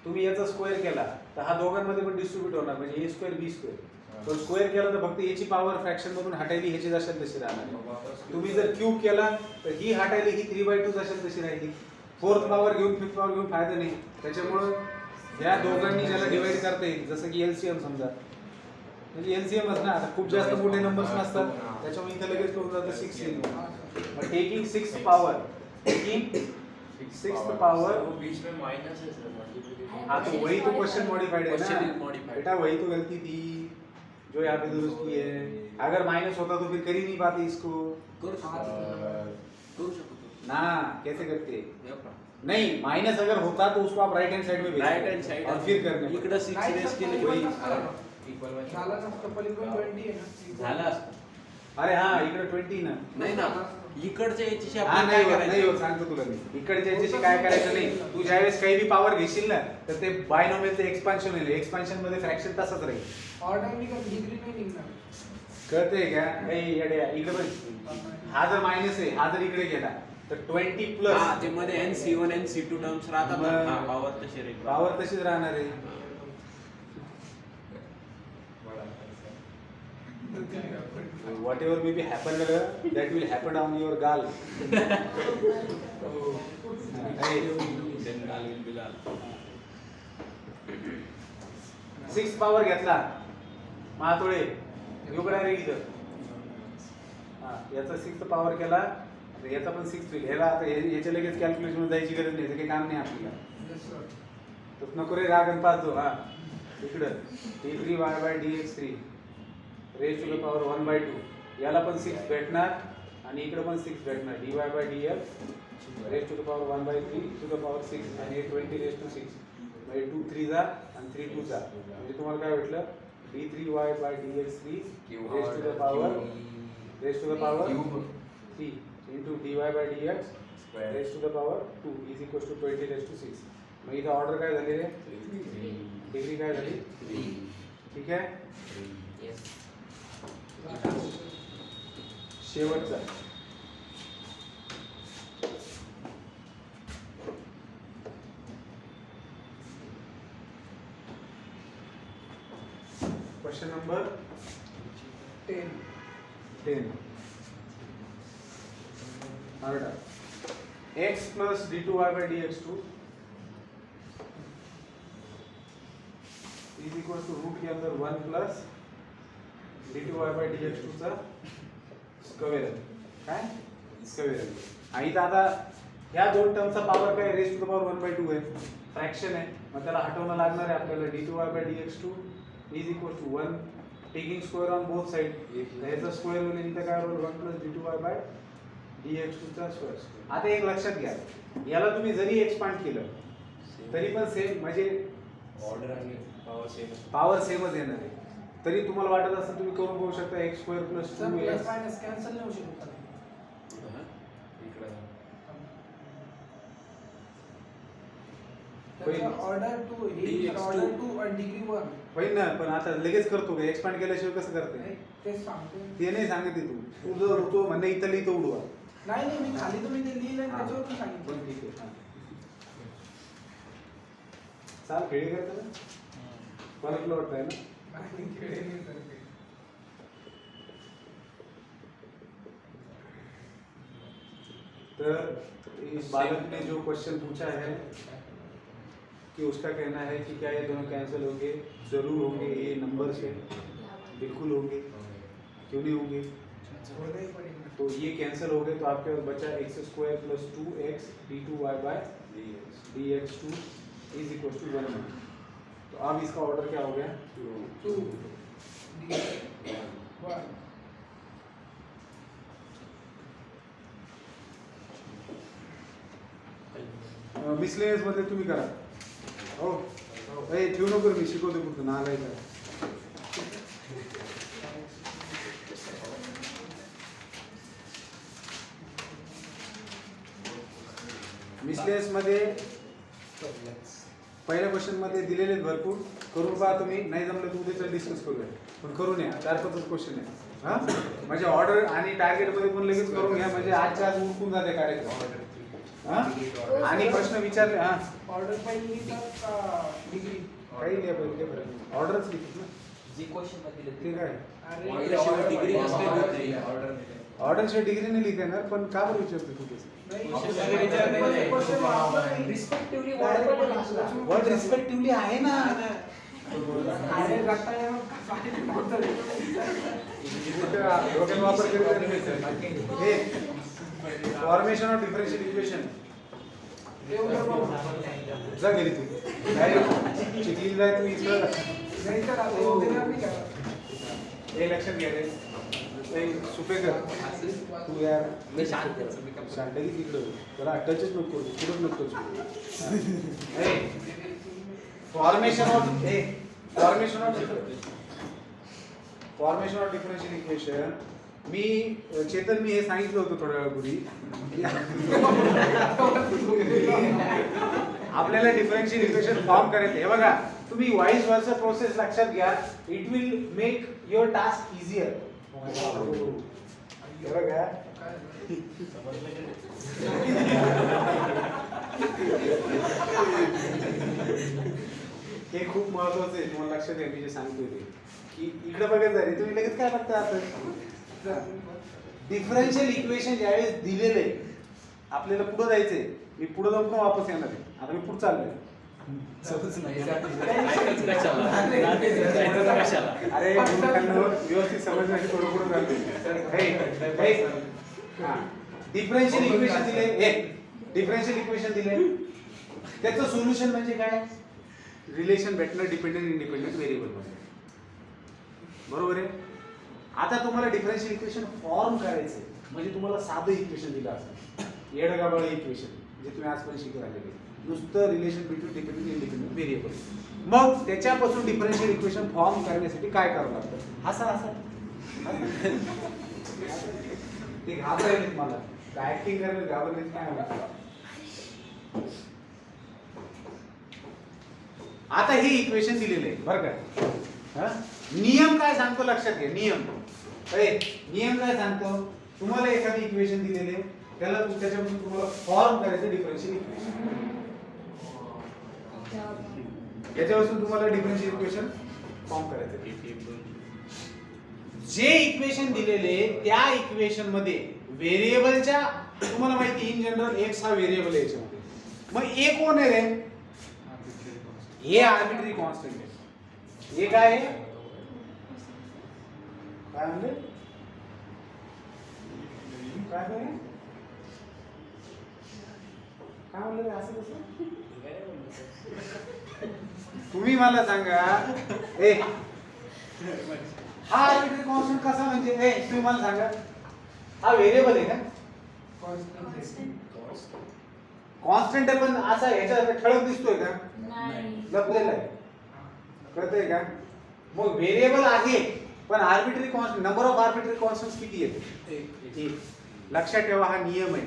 तुम्ही याचा स्क्वेअर केला तर हा दोघांमध्ये पण डिस्ट्रीब्यूट होणार, म्हणजे a स्क्वेअर बी स्क्वेअर. पण स्क्वेअर केला तर फक्त याची पॉवर फ्रॅक्शन मधून हटायली, ह्याची जशाल तशी राहणार. तुम्ही जर क्यूब केला तर ही हटायली, ही 3/2 जशाल तशी राहिली. 4th पॉवर घेऊन 5th पॉवर घेऊन फायदा नाही. त्याच्यामुळं या दोघांनी ज्याला डिवाइड करता येईल, जसं की एलसीएम समजा, म्हणजे एलसीएमच ना, आता खूप जास्त मोठे नंबर्स नसतात त्याच्यामुळे इथं लगेच करून जातं 6 येईल. मग टेकिंग 6th पावर बीच में माइनस है सर. हाँ, तो वही तो क्वेश्चन मॉडिफाइड है Question is ना modified. बेटा, वही तो गलती थी जो यहाँ पे दुरुस्त की है. अगर माइनस होता तो फिर कर ही नहीं पाते इसको करू शकतो ना. कैसे करते? हे पहा. नहीं, माइनस अगर होता तो उसको आप राइट हैंड साइड में भेजते. राइट हँड साइड और फिर करने इकडे 6 रेस केले वही. इक्वल झाला नसतं पलीकडून 20 आहे ना. झाला असतं. अरे हाँ, इकडे 20 ना. नाही ना, इकडच्या याच्याशी हा आपण नाही काय होत, नाही करायचं? होत, सांगतो तुला मी. इकडच्या याच्याशी काय करायचं नाही. तू ज्यावेळेस काही बी पॉवर घेशील ना तर ते बायनॉमियलचं एक्सपान्शन होईल. एक्सपान्शन मध्ये फ्रॅक्शन तसंच राहील. ऑर्डर निघत डिग्री नाही निघणार. कळतंय का? नाही येड्या, इकडे बघ. हा जर मायनस आहे, हा जर इकडे गेला तर 20 हा, प्लस ते मध्ये NC1 NC2 टर्म्स राहतात ना. मग- हा, पॉवर तशी राहील. पॉवर तशीच राहणार आहे. What ever may be happen that will happen on your गाल. Then will be लाल. 6 पॉवर घेतला महातोळे युगडा रे इथं. हा, याचा 6th पॉवर केला तर याचा पण 6 होईल. ह्याला आता ह्याच्या लगेच कॅल्क्युलेशन जायची गरज नाही, काही काम नाही आपल्याला. Yes, sir. तर नको रे राग आणि पाच जो. हा इकडं d3y by dx3 raise to the power 1/2. याला पण 6 भेटणार आणि इकडे पण 6 भेटणार. dy by dx raise to the power 1/3 to the power 6 आणि हे 20 रेज टू 6 म्हणजे 2 3 जा आणि 3 2 जा, म्हणजे तुम्हाला काय भेटलं? d3y by dx3 raise to the power 3 into dy by dx raise to the power 2 is equal to 20 raise to 6. मग इथं ऑर्डर काय झाली रे? डिग्री काय झाली? ठीक आहे. येस. शेवटचा question number 10. x plus d2y by dx2 is equal to root के अंदर 1 plus d2y by dx2 चा स्क्वेअर काय स्क्वेअर आणि इथं आता ह्या दोन टर्मचा पॉवर काय रेज टू द पॉवर 1/2 आहे फ्रॅक्शन आहे मग त्याला हटवणं लागणार आहे आपल्याला d2y by dx2 is equal to 1 taking square on both side याचा स्क्वेअर होईल इथं काय होईल 1 plus d2y by dx2 चा स्क्वेअर आता एक लक्षात घ्या याला तुम्ही जरी एक्सपांड केलं तरी पण सेम म्हणजे ऑर्डर आणि पॉवर सेमच येणार आहे तरी तुम्हाला वाटत असेल तुम्ही करून बघू शकता x square plus sir 2x plus minus cancel नाही होऊ शकत का? त्याचा ऑर्डर 2 ही ऑर्डर 2 आणि डिग्री 1 होईल ना पण आता लगेच करतो का एक्सपांड केल्याशिवाय कसं करते तेच सांगतो ते नाही सांगते तू जर होतो म्हणणे इथं लिहितो उडवा नाही नाही मी खाली तुम्ही ते लिहिलं आणि त्याच्यावर पण सांगितलं पण ठीक आहे चाल खेळी करतो ना मला वाटत आहे ना नाही, खेळ नाही सर ते. तो इस बालक ने जो क्वेश्चन पूछा है कि उसका कहना है कि क्या ये दोनों कैंसिल होंगे जरूर होंगे ये नंबर से बिल्कुल होंगे क्यों नहीं होंगे होना ही पडेगा. तो ये कैंसिल हो गए तो आपके पास बचा x square plus 2x d2y by dx2 is equal to 1 तो अब इसका ऑर्डर क्या हो गया 2 डिग्री 1 मिसलेनियस मध्ये तुम्ही करा हो ए ठेवू नको मी शिकवतो फक्त नागायचं मिसलेनियस मध्ये पहिल्या क्वेश्चन मध्ये दिलेले आहेत भरपूर करून पहा तुम्ही नाही जमलं तर उद्याच डिस्कस करूया पण करून या 4-5 क्वेश्चन आहे हा म्हणजे ऑर्डर आणि टार्गेट मध्ये पण लगेच करून घ्या म्हणजे आजच्या आज उरकून जाते कार्यक्रम हा आणि प्रश्न विचारले हा ऑर्डर पहिली लिहितात का डिग्री काही नाही पहिले ऑर्डरच लिहित ना जी क्वेश्चन मध्ये दिले ठीक आहे अरे ऑर्डर डिग्री असते ऑर्डर ऑर्डर शिवाय डिग्री नाही लिहिता येणार पण का बरं विचारते तू तसं रिस्पेक्टिव्हली वर्ड रिस्पेक्टिव्हली आहे ना डोक्यात वापर फॉर्मेशन ऑफ डिफरन्शियल इक्वेशन जा गेली तू डायरेक्ट चिखलीला तू इथं हे लक्षात घ्या रे सुपेकर तू यार मी शांत आहे, मी काय- शांत की तिकडं त्याला टचच नको पुढं नको फॉर्मेशन ऑफ डिफरन्शियल इक्वेशन मी चेतन मी हे सांगितलं होतं थोड्या वेळापूर्वी आपल्याला डिफरन्शियल इक्वेशन फॉर्म करायचं हे बघा तुम्ही वाईस वर्सा प्रोसेस लक्षात घ्या it will make your task easier हे बघा हे खूप महत्वाचं आहे तुम्हाला लक्षात घ्या मी जे सांगतोय ते की इकडे बघत जा रे तुम्ही लगेच काय बघता आता डिफरन्शियल इक्वेशन ज्यावेळेस दिलेले आपल्याला पुढे जायचंय मी पुढे जाऊन पण वापस येणार आहे आता मी पुढे चाललोय अरे मूर्खांनो, व्यवस्थित समजण्याची थोडं पुढे चालते डिफरन्शियल इक्वेशन दिले डिफरन्शियल इक्वेशन दिले त्याचं सोल्युशन म्हणजे काय रिलेशन भेटणं डिपेंडंट इंडिपेंडंट व्हेरिएबल मध्ये बरोबर आहे आता तुम्हाला डिफरन्शियल इक्वेशन फॉर्म करायचंय म्हणजे तुम्हाला साधं इक्वेशन दिलं असतं येडगाबाळ इक्वेशन जे तुम्ही आजपर्यंत शिकत आलेले नुसतं relation between dependent independent variable मग त्याच्यापासून डिफरन्शियल इक्वेशन फॉर्म करण्यासाठी काय करावं लागतं असं ते घाबरायला मला ऍक्टिंग करायला घाबरले काय म्हणतात आता हे इक्वेशन दिलेले आहे बरं का नियम काय सांगतो लक्षात घ्या नियम काय सांगतो तुम्हाला एखादी इक्वेशन दिलेले त्याला त्याच्यापासून तुम्हाला फॉर्म करायचं डिफरन्शियल इक्वेशन याच्यापासून तुम्हाला डिफरन्शियल इक्वेशन फॉर्म करायचं. जे इक्वेशन दिलेले त्या इक्वेशन मध्ये व्हेरिएबलच्या तुम्हाला माहिती इन जनरल एक्स हा व्हेरिएबल आहे याच्यामध्ये. मग ए कोण आहे रे? हे आर्बिट्ररी कॉन्स्टंट आहे. हे काय आहे? काय म्हणले? काय म्हणले? काय म्हणले असं कसं? तुम्ही मला सांगा ए हा आर्बिट्ररी कॉन्स्टंट कसा म्हणजे ए तुम्ही मला सांगा हा व्हेरिएबल आहे का? कॉन्स्टंट आहे पण असा ह्याच्या ठळक दिसतोय का? नाही. लपलेला आहे. कळतंय का? मग व्हेरिएबल आहे पण arbitrary constant number of arbitrary constants किती आहेत? एक. लक्षात ठेवा हा नियम आहे.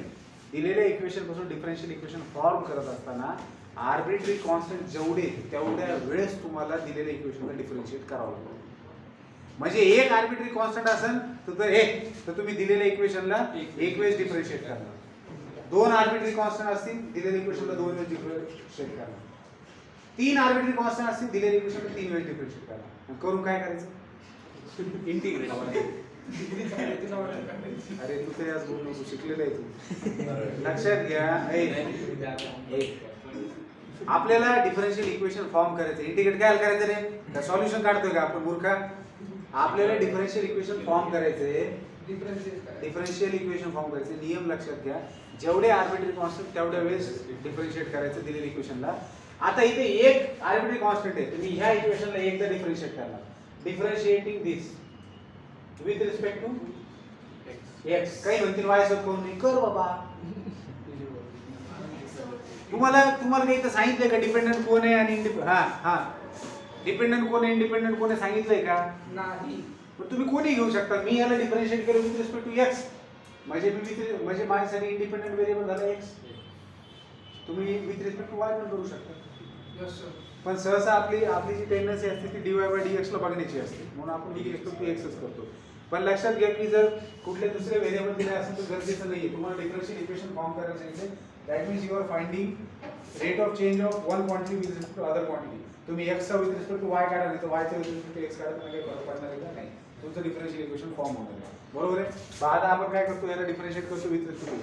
दिलेल्या इक्वेशन पासून डिफरन्शियल इक्वेशन फॉर्म करत असताना आर्बिट्ररी कॉन्स्टंट जेवढे तेवढ्या वेळेस तुम्हाला दिलेल्या इक्वेशनला डिफरन्शिएट करावं लागतं. म्हणजे एक आर्बिट्ररी कॉन्स्टंट असेल तर तुम्ही दिलेल्या इक्वेशनला एक वेळेस डिफरन्शिएट करणार. दोन आर्बिट्ररी कॉन्स्टंट असतील दिलेल्या इक्वेशनला दोन वेळेस डिफरन्शिएट करणार. तीन आर्बिट्ररी कॉन्स्टंट असतील दिलेल्या इक्वेशनला तीन वेळेस डिफरन्शिएट करणार. करून काय करायचं? इंटिग्रेट. अरे तू ते आज बोलू शिकलेलं आहे तू. लक्षात घ्या आपल्याला डिफरन्शियल इक्वेशन फॉर्म करायचं. इंटिग्रेट काय करायचं रे? सॉल्युशन काढतोय का आपण मूर्खा? आपल्याला डिफरन्शियल इक्वेशन फॉर्म करायचंय. डिफरन्शियल इक्वेशन फॉर्म करायचे नियम लक्षात घ्या. जेवढे आर्बिट्ररी कॉन्स्टंट तेवढ्या वेळेस डिफरन्शिएट करायचं दिलेल्या इक्वेशनला. आता इथे एक आर्बिट्ररी कॉन्स्टंट आहे तुम्ही ह्या इक्वेशनला एकदा डिफरन्शिएट करणार. Differentiating this with respect to x. काही म्हणतील वाय सोबत कोण नाही कर बाबा. तुम्हाला काही इथं सांगितलंय का डिपेंडंट कोण आहे आणि डिपेंडंट कोण आहे इंडिपेंडंट कोण आहे सांगितलंय का? नाही. पण तुम्ही कोणी घेऊ शकता. मी याला डिफरन्शिएट केलं विथ रिस्पेक्ट टू एक्स म्हणजे म्हणजे माझ्यासाठी इंडिपेंडंट व्हेरिएबल झाला एक्स. तुम्ही विथ रिस्पेक्ट टू वाय पण करू शकता. Yes, sir. पण सहसा आपली जी टेंडन्सी असते ती dy by dx ला बघण्याची असते म्हणून आपण विथ रिस्पेक्ट टू एक्सच करतो. पण लक्षात घ्या की जर कुठले दुसरे व्हेरिएबल दिले असेल तर गरजेचं नाहीये. तुम्हाला डिफरन्शियल इक्वेशन फॉर्म करायचं आहे that means you are finding rate of change of one quantity with respect to other quantity. तुम्ही x चा विथ रिस्पेक्ट टू y काढा नाही तर y चा विथ रिस्पेक्ट टू x काढा तर काही फरक पडणार आहे का? नाही. तुमचं डिफरन्शियल इक्वेशन फॉर्म होणार आहे. बरोबर आहे. आता आपण काय करतो याला डिफरन्शिएट करतो विथ रिस्पेक्ट टू.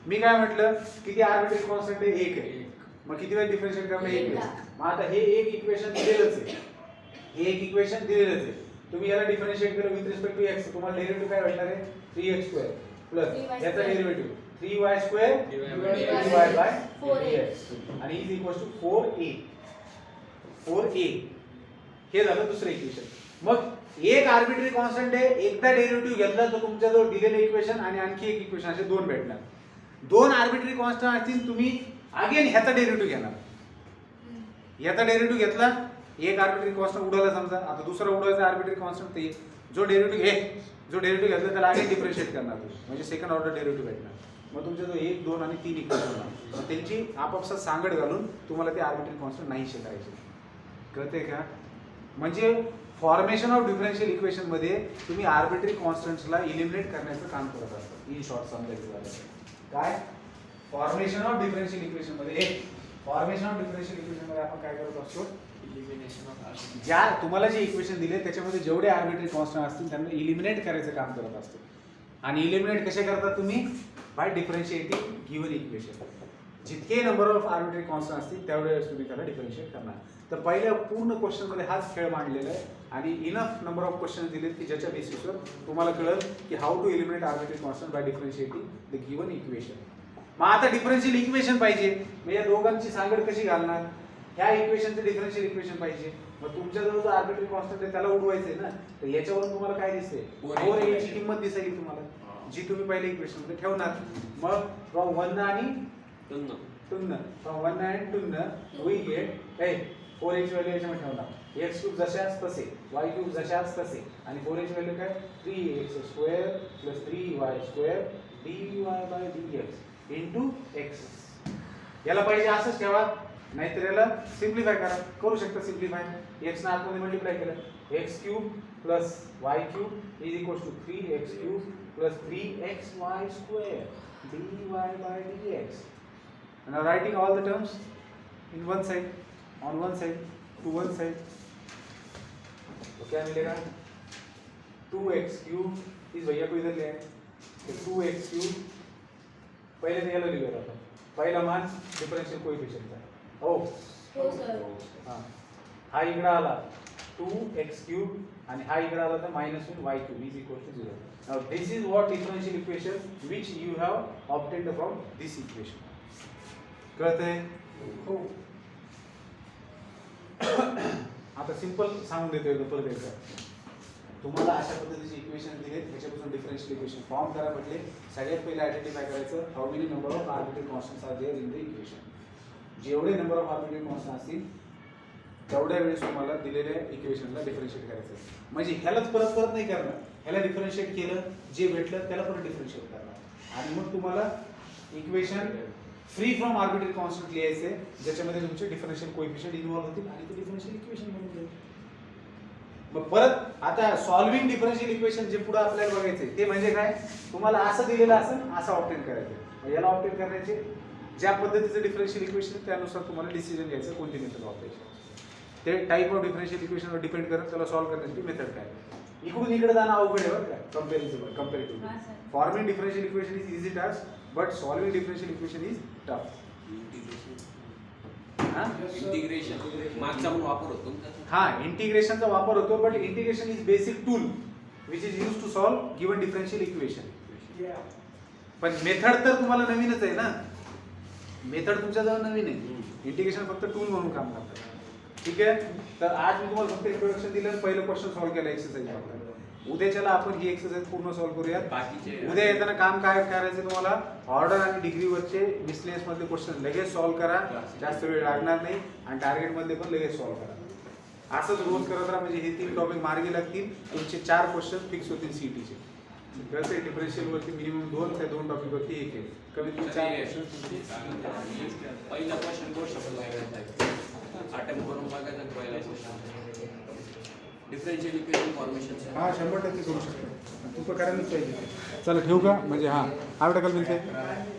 मी काय म्हटलं किती आर्बिट्ररी कॉन्स्टंट आहे? एक आहे. मग किती वेळ डिफरन्शिएट करणार? एक वेळ. मग आता हे एक इक्वेशन दिलेलंच आहे. हे एक इक्वेशन दिलेलंच आहे. तुम्ही याला डिफरन्शिएट केलं विथ रिस्पेक्ट टू x तुम्हाला डेरिव्हेटिव्ह काय भेटणार आहे? 3x² प्लस याचा derivative 3y² dy by 4x आणि इज इक्वल्स टू 4a. हे झालं दुसरं इक्वेशन. मग एक आर्बिट्ररी कॉन्स्टंट आहे एकदा डेरिव्हेटिव्ह घेतला तर तुमच्याजवळ दिलेलं इक्वेशन आणि आणखी एक इक्वेशन असे दोन भेटणार. दोन आर्बिट्ररी कॉन्स्टंट असतील तुम्ही अगेन ह्याचा डेरिव्हेटिव्ह घेणार. याचा डेरिव्हेटिव्ह घेतला एक आर्बिट्ररी कॉन्स्टंट उडवला समजा. आता दुसरा उडवायचा आर्बिट्ररी कॉन्स्टंट ते जो डेरिव्हेटिव्ह घेतला त्याला अगेन डिफरन्शिएट करणार म्हणजे सेकंड ऑर्डर डेरिव्हेटिव्ह भेटणार. मग तुमच्या जो 1, 2 आणि 3 इक्वेशन होणार. मग त्यांची आपापसात सांगड घालून तुम्हाला ते आर्बिट्ररी कॉन्स्टंट नाहीसे करायचे. कळते का? म्हणजे फॉर्मेशन ऑफ डिफरन्शियल इक्वेशन मध्ये तुम्ही आर्बिट्ररी कॉन्स्टंट्सला इलिमिनेट करण्याचं काम करत असता. इन शॉर्ट समजायचं झालं काय फॉर्मेशन ऑफ डिफरन्शियल इक्वेशन मध्ये फॉर्मेशन ऑफ डिफरन्शियल इक्वेशन मध्ये आपण काय करत असतो? ज्या तुम्हाला जे इक्वेशन दिले त्याच्यामध्ये जेवढे आर्बिट्ररी कॉन्स्टंट असतील त्यांना इलिमिनेट करायचं काम करत असतो. आणि इलिमिनेट कसे करतात तुम्ही? By differentiating given equation. जितके नंबर ऑफ आर्बिट्ररी कॉन्स्टंट असतील तेवढ्या तुम्ही त्याला डिफरन्शिएट करणार. तर पहिल्या पूर्ण क्वेश्चन मध्ये हाच खेळ मांडलेला आहे आणि इनफ नंबर ऑफ क्वेश्चन दिलेत की ज्याच्या बेसिसवर तुम्हाला कळेल की how to eliminate arbitrary constant by differentiating the given equation. मग आता डिफरन्शियल इक्वेशन पाहिजे मग या दोघांची सांगड कशी घालणार? ह्या इक्वेशनचं डिफरन्शियल इक्वेशन पाहिजे. मग तुमच्याजवळ जो आर्बिट्ररी कॉन्स्टंट आहे त्याला उडवायचं आहे ना. तर याच्यावरून तुम्हाला काय दिसते? 4a ची किंमत दिसेल तुम्हाला जी तुम्ही पहिल्या इक्वेशन मध्ये ठेवणार. मग फ्रॉम 1 आणि 2 from 1 and 2 we get 4a ची व्हॅल्यू याच्यामध्ये ठेवणार. x³ जशाच तसे y³ जशाच तसे आणि 4a ची व्हॅल्यू काय? 3x² + 3y² dy by dx into x. याला पाहिजे असंच ठेवा नाहीतर याला सिम्प्लिफाय करू शकता. सिम्प्लिफाय x ना आतमध्ये मल्टिप्लाय केलं x³ + y³ = 3x³ + 3xy² dy by dx. And now writing all the terms in one side, on one side, to one side. तो क्या मिलेगा 2x क्यूब, इस भैया को इधर ले आए, तो 2x क्यूब पहले तो याला लिहिलं आपण, पहिला मान डिफरन्शियल कोएफिशिएंटचा हो हो सर. हां हा इकडे आला 2x क्यूब आणि हा इकडे आला तर मायनस होईल y cube is equal to 0. Now this is what differential equation which you have obtained from this equation. कळतंय? हो. आता सिंपल सांगून देतो एकदा परत एकदा. तुम्हाला अशा पद्धतीचे इक्वेशन दिले, त्याच्यापासून डिफरन्शियल इक्वेशन फॉर्म करा म्हटले. सगळ्यात पहिले आयडेंटिफाय करायचं how many number of arbitrary constants are there in the equation. जेवढे नंबर ऑफ आर्बिट्ररी कॉन्स्टंट असतील तेवढ्या वेळेस तुम्हाला दिलेल्या इक्वेशनला डिफरन्शिएट करायचं. म्हणजे ह्यालाच परत परत नाही करणार, ह्याला डिफरन्शिएट केलं, जे भेटलं त्याला परत डिफरन्शिएट करणार आणि मग तुम्हाला equation free from arbitrary constant लिहायचे ज्याच्यामध्ये तुमचे डिफरन्शियल कोएफिशिएंट इन्व्हॉल्व होतील आणि ते डिफरन्शियल इक्वेशन बनून जाईल. मग परत आता सॉल्व्हिंग डिफरन्शियल इक्वेशन जे पुढे आपल्याला बघायचे ते म्हणजे काय, तुम्हाला असं दिलेलं असेल असं ऑब्टेन करायचं. याला ऑब्टेन करण्याचे ज्या पद्धतीचं डिफरन्शियल इक्वेशन त्यानुसार तुम्हाला डिसिजन घ्यायचं कोणती मेथड वापरायची. ते टाईप ऑफ डिफरन्शियल इक्वेशनवर डिपेंड करत त्याला सॉल्व्ह करण्याची मेथड काय. इकडून इकडे जाणं अवघड आहे बरं का कंपॅरेटिव्ह. हां sir. Forming differential equation is easy task but solving differential equation is tough. Integration मागचा पण वापर होतो ना त्याचा? हा इंटिग्रेशनचा वापर होतो but integration is basic tool which is use to solve given differential equation. Yeah. पण मेथड तर तुम्हाला नवीनच आहे ना, मेथड तुमच्याजवळ नवीन आहे. इंटिग्रेशन फक्त टूल म्हणून काम करतं. ठीक आहे, तर आज मी तुम्हाला फक्त इंट्रोडक्शन दिलं, पहिलं क्वेश्चन सॉल्व्ह केलं एक्सरसाइज आपल्याला. उद्याच्याला आपण ही एक्सरसाइज पूर्ण सॉल्व्ह करूयात. बाकीचे उद्या येताना काम काय करायचं तुम्हाला, ऑर्डर आणि डिग्रीवरचे मिसलेनियस मधले क्वेश्चन लगेच सॉल्व्ह करा, जास्त वेळ लागणार नाही आणि टार्गेट मधले पण लगेच सॉल्व्ह करा. असंच रोज करत राहा म्हणजे हे 3 टॉपिक मार्गी लागतील. तुमचे 4 क्वेश्चन फिक्स होतील सीईटीचे. कळते डिफरन्शियल वरती मिनिमम 2, त्या 2 टॉपिक वरती 1 आहे. कमीत कमी 4 क्वेश्चन. पहिला क्वेश्चन करू शकतो अटेम्प्ट करून बघायचा पहिला क्वेश्चन डिफरन्शियल इक्वेशन फॉर्मेशन. हा 100% करू शकतो. तू तर करायलाच पाहिजे. चला ठेवू का म्हणजे हा आवडा कल मिळते.